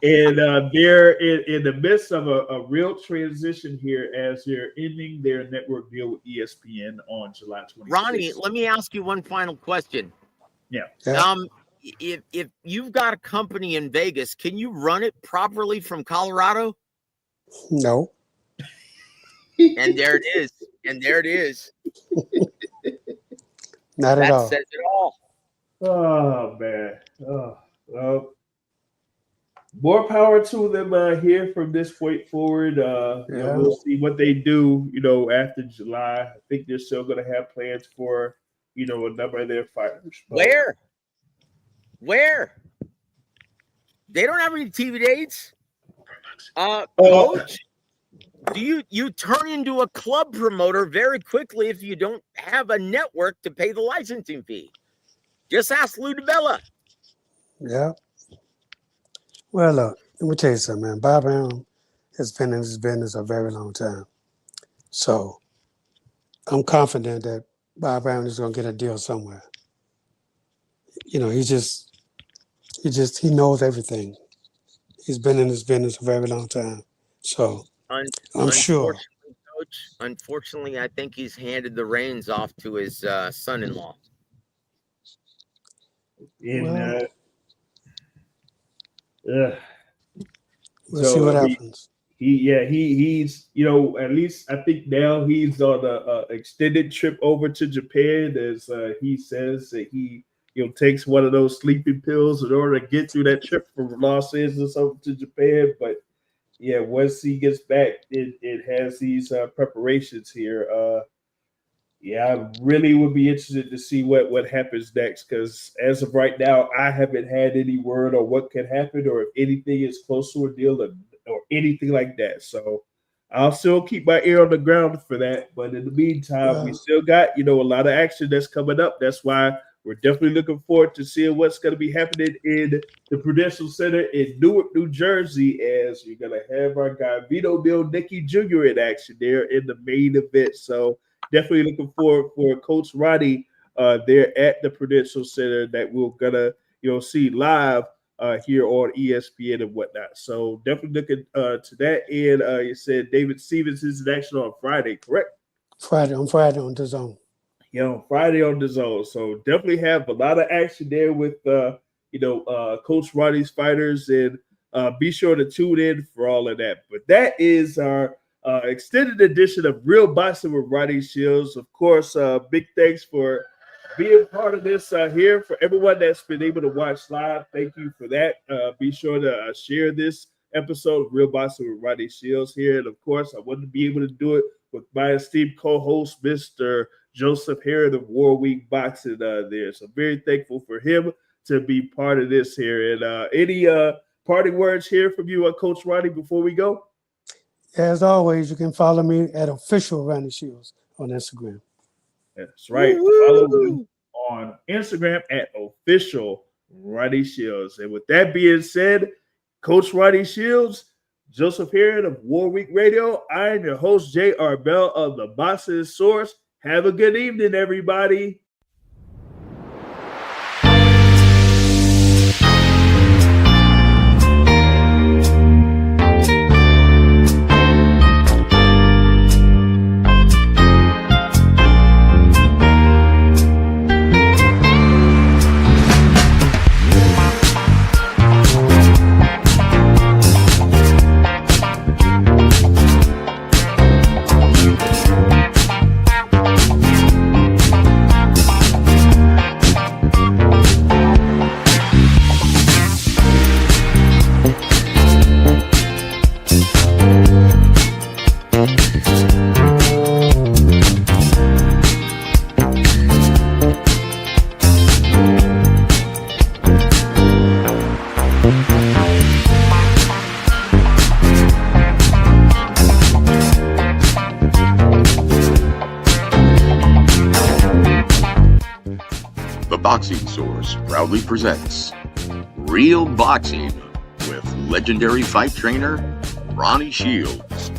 and they're in the midst of a real transition here as they're ending their network deal with ESPN on July 26th. Ronnie, let me ask you one final question. Yeah. If you've got a company in Vegas, can you run it properly from Colorado? No. And there it is. And there it is. Not at That all. says it all. Oh man. Oh, well, more power to them here from this point forward. We'll see what they do, after July. I think they're still going to have plans for, a number of their fighters. But Where? They don't have any TV dates. Coach, do you turn into a club promoter very quickly if you don't have a network to pay the licensing fee? Just ask Lou DiBella. Yeah. Well, look, let me tell you something, man. Bob Arum has been in this business a very long time. So I'm confident that Bob Arum is going to get a deal somewhere. He knows everything. He's been in this business a very long time. So I'm sure. Coach, unfortunately, I think he's handed the reins off to his son-in-law. we'll see what happens. He's at least I think now he's on a extended trip over to Japan, as he says that he takes one of those sleeping pills in order to get through that trip from Los Angeles over to Japan. But yeah, once he gets back, it has these preparations here. I really would be interested to see what happens next, because as of right now, I haven't had any word on what could happen or if anything is close to a deal or anything like that. So I'll still keep my ear on the ground for that. But in the meantime, we still got, a lot of action that's coming up. That's why we're definitely looking forward to seeing what's going to be happening in the Prudential Center in Newark, New Jersey, as you're going to have our guy Vito Bill Nicky Jr. in action there in the main event. So definitely looking forward for Coach Ronnie there at the Prudential Center that we're gonna see live here on ESPN and whatnot. So definitely looking to that. And you said David Stevens is in action on Friday, correct? Friday on the zone. Friday on the zone. So definitely have a lot of action there with Coach Ronnie's fighters, and be sure to tune in for all of that. But that is our extended edition of Real Boxing with Ronnie Shields. Of course, big thanks for being part of this here. For everyone that's been able to watch live, thank you for that. Be sure to share this episode of Real Boxing with Ronnie Shields here. And of course, I wanted to be able to do it with my esteemed co-host, Mr. Joseph Herod of War Week Boxing there. So very thankful for him to be part of this here. And any parting words here from you, Coach Ronnie, before we go? As always, you can follow me at official Ronnie Shields on Instagram. That's right. Woo-hoo! Follow me on Instagram at official Ronnie Shields. And with that being said, Coach Ronnie Shields, Joseph Herod of War Week Radio. I am your host, J.R. Bell of the Boxing Source. Have a good evening, everybody. Boxing Source proudly presents Real Boxing with legendary fight trainer Ronnie Shields.